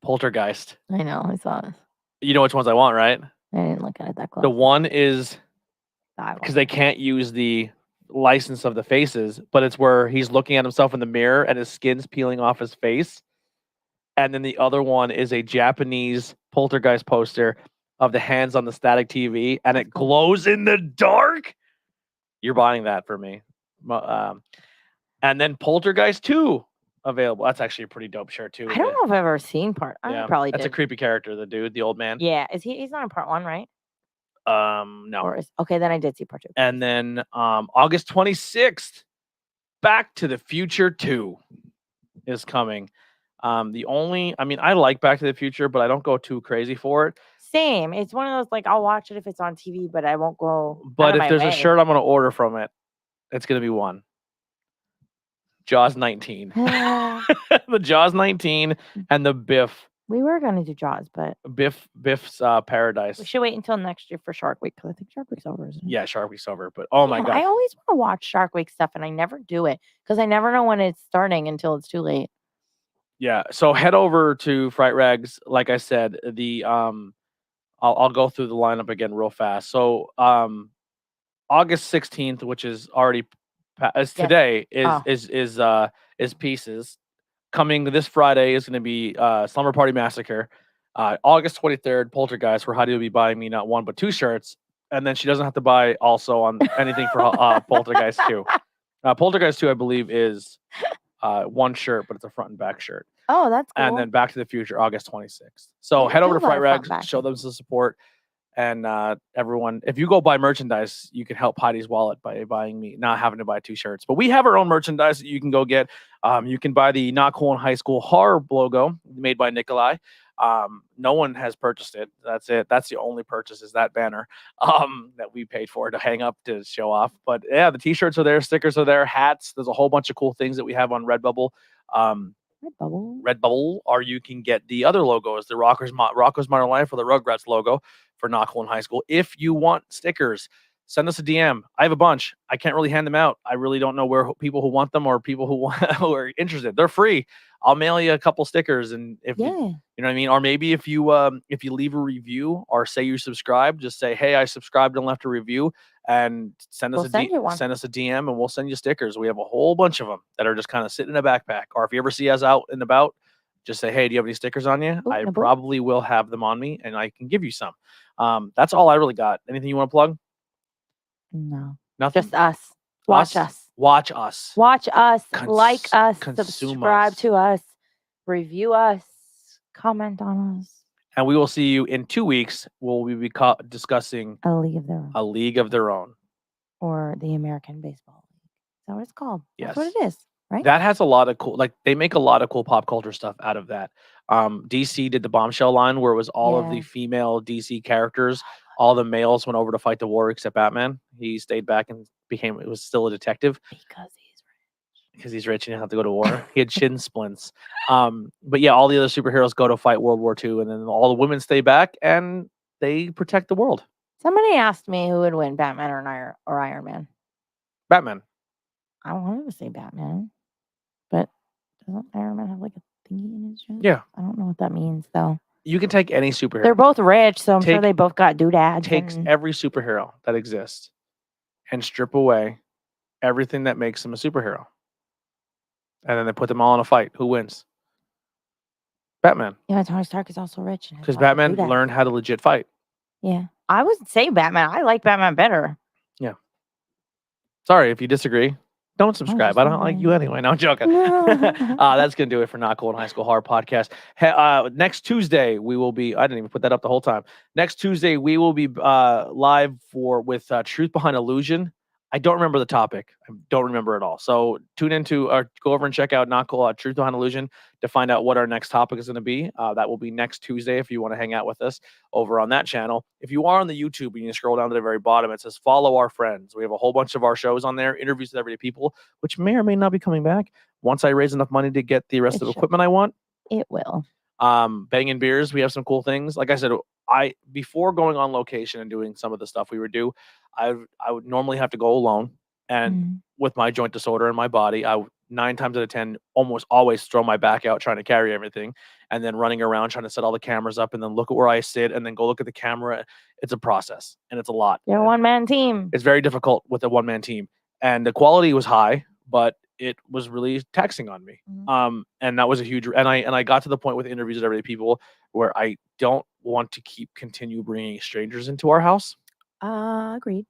Poltergeist. I know. I saw it. You know which ones I want, right? I didn't look at it that close. The one is That because one. they can't use the license of the faces, but it's where he's looking at himself in the mirror and his skin's peeling off his face. And then the other one is a Japanese poltergeist poster of the hands on the static TV, and it glows in the dark. You're buying that for me. And then Poltergeist 2 available. That's actually a pretty dope shirt too. I don't know if I've ever seen part. I probably That's did. a creepy character, the dude, the old man. Yeah, is he's not in part 1, right? No. Or okay, then I did see part 2. And then August 26th, Back to the Future 2 is coming. I like Back to the Future, but I don't go too crazy for it. Same. It's one of those like I'll watch it if it's on TV, but I won't go. But if there's a shirt I'm gonna order from it, it's gonna be one. Jaws 19. The Jaws 19 and the Biff. We were gonna do Jaws, but Biff's Paradise. we should wait until next year for Shark Week because I think Shark Week's over, isn't it? Yeah, Shark Week's over. But oh my God. I always want to watch Shark Week stuff and I never do it because I never know when it's starting until it's too late. Yeah. So head over to Fright Rags. Like I said, the I'll go through the lineup again real fast. So August 16th, which is already today, is Pieces. Coming this Friday is going to be Slumber Party Massacre. August 23rd, Poltergeist, where Heidi will be buying me not 1 but 2 shirts, and then she doesn't have to buy also on anything for Poltergeist 2. Poltergeist 2, I believe, is 1 shirt, but it's a front and back shirt. Oh, that's cool. And then Back to the Future, August 26th. So head over to Fright Rags, show them some support. And everyone, if you go buy merchandise, you can help Heidi's wallet by buying me, not having to buy 2 shirts. But we have our own merchandise that you can go get. You can buy the Not Cool in High School horror logo made by Nikolai. No one has purchased it. That's it. That's the only purchase is that banner that we paid for to hang up to show off. But yeah, the t-shirts are there, stickers are there, hats. There's a whole bunch of cool things that we have on Redbubble. Redbubble, or you can get the other logos, the Rocco's Modern Life or the Rugrats logo for Not Cool in High School. If you want stickers, send us a DM. I have a bunch. I can't really hand them out. I really don't know where people who want them or people who are interested. They're free. I'll mail you a couple stickers, and if you know what I mean, or maybe if you leave a review or say you subscribe, just say, hey, I subscribed and left a review, and send us a DM, and we'll send you stickers. We have a whole bunch of them that are just kind of sitting in a backpack. Or if you ever see us out and about, just say, hey, do you have any stickers on you? I probably will have them on me, and I can give you some. That's all I really got. Anything you want to plug? No. Nothing? Just us. Watch us. Watch us. Like us. Subscribe us. to us. Review us. Comment on us. And we will see you in 2 weeks. We'll be discussing A League of Their Own. A League of Their Own. Or the American Baseball League. Is that what it's called? Yes. That's what it is, right? That has a lot of cool, they make a lot of cool pop culture stuff out of that. DC did the Bombshell line where it was all of the female DC characters. All the males went over to fight the war except Batman. He stayed back and was still a detective. Because he's rich and he didn't have to go to war. He had shin splints. But yeah, all the other superheroes go to fight World War II, and then all the women stay back and they protect the world. Somebody asked me who would win, Batman or Iron Man. Batman. I wanted to say Batman, but doesn't Iron Man have like a thingy in his chest? Yeah. I don't know what that means though. You can take any superhero. They're both rich, so I'm sure they both got doodads. Takes every superhero that exists and strip away everything that makes them a superhero. And then they put them all in a fight. Who wins? Batman. Yeah, Tony Stark is also rich. Because Batman learned how to legit fight. Yeah. I would say Batman. I like Batman better. Yeah. Sorry if you disagree. Don't subscribe. I don't like you anyway. No, I'm joking. That's going to do it for Not Cool in High School Horror Podcast. Next Tuesday, we will be, I didn't even put that up the whole time. Next Tuesday, we will be live with Truth Behind Illusion. I don't remember the topic. I don't remember it all. So tune into or go over and check out Not Cool Truth Behind Illusion to find out what our next topic is going to be. That will be next Tuesday if you want to hang out with us over on that channel. If you are on the YouTube and you scroll down to the very bottom, it says follow our friends. We have a whole bunch of our shows on there, interviews with everyday people, which may or may not be coming back once I raise enough money to get the rest of the equipment I want. It will. Banging Beers, we have some cool things. Like I said, before going on location and doing some of the stuff we would do, I would normally have to go alone And Mhm. with my joint disorder in my body, 9 times out of 10 almost always throw my back out trying to carry everything, and then running around trying to set all the cameras up, and then look at where I sit, and then go look at the camera. It's a process, and it's a lot. You're a one-man team. It's very difficult with a one-man team, and the quality was high, but it was really taxing on me. Mhm. And that was a huge. And I got to the point with interviews with everyday people where I don't want to continue bringing strangers into our house. Agreed.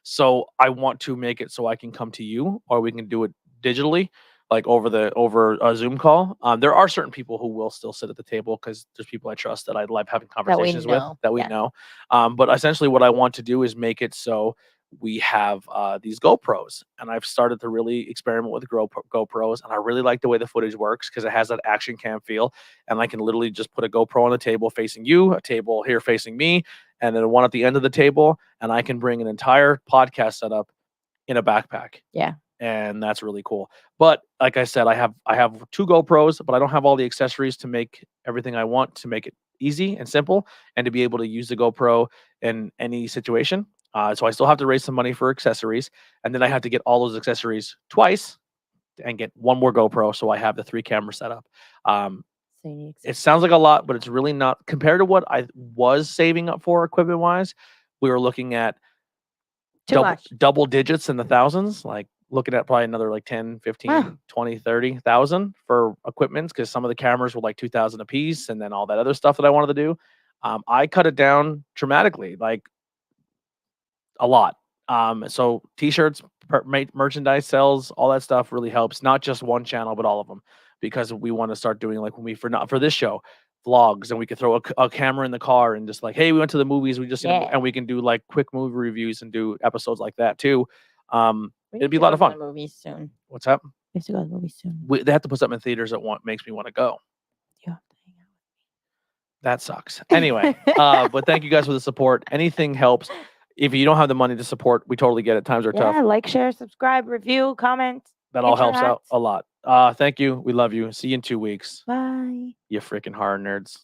So I want to make it so I can come to you, or we can do it digitally, like over a Zoom call. There are certain people who will still sit at the table because there's people I trust that I love having conversations with, know, that we yeah. know. But essentially, what I want to do is make it so we have these GoPros, and I've started to really experiment with GoPros, and I really like the way the footage works because it has that action cam feel, and I can literally just put a GoPro on the table facing you, a table here facing me, and then one at the end of the table, and I can bring an entire podcast setup in a backpack. Yeah. And that's really cool. But like I said, I have 2 GoPros, but I don't have all the accessories to make everything I want to make it easy and simple, and to be able to use the GoPro in any situation. So I still have to raise some money for accessories, and then I have to get all those accessories twice and get one more GoPro, so I have the 3 camera setup. So you need It sounds like a lot, but it's really not compared to what I was saving up for equipment wise. We were looking at too much. double digits in the thousands, like looking at probably another like 10, 15, Huh. 20, 30,000 for equipment, because some of the cameras were like 2,000 a piece, and then all that other stuff that I wanted to do. I cut it down dramatically, like a lot. So t-shirts, merchandise sales, all that stuff really helps. Not just one channel, but all of them, because we want to start doing, like, when we not for this show, vlogs, and we could throw a camera in the car and just like, hey, we went to the movies, we just Yeah. and we can do like quick movie reviews and do episodes like that too. We It'd need be a to lot go of to fun. the movies soon. What's up? We have to go to the movies soon. They have to put something in theaters that makes me want to go. You have to hang out. That sucks. Anyway, but thank you guys for the support. Anything helps. If you don't have the money to support, we totally get it. Times are tough. Yeah, like, share, subscribe, review, comment. That all Get your helps out hats. a lot. Thank you. We love you. See you in 2 weeks. Bye. You freaking horror nerds.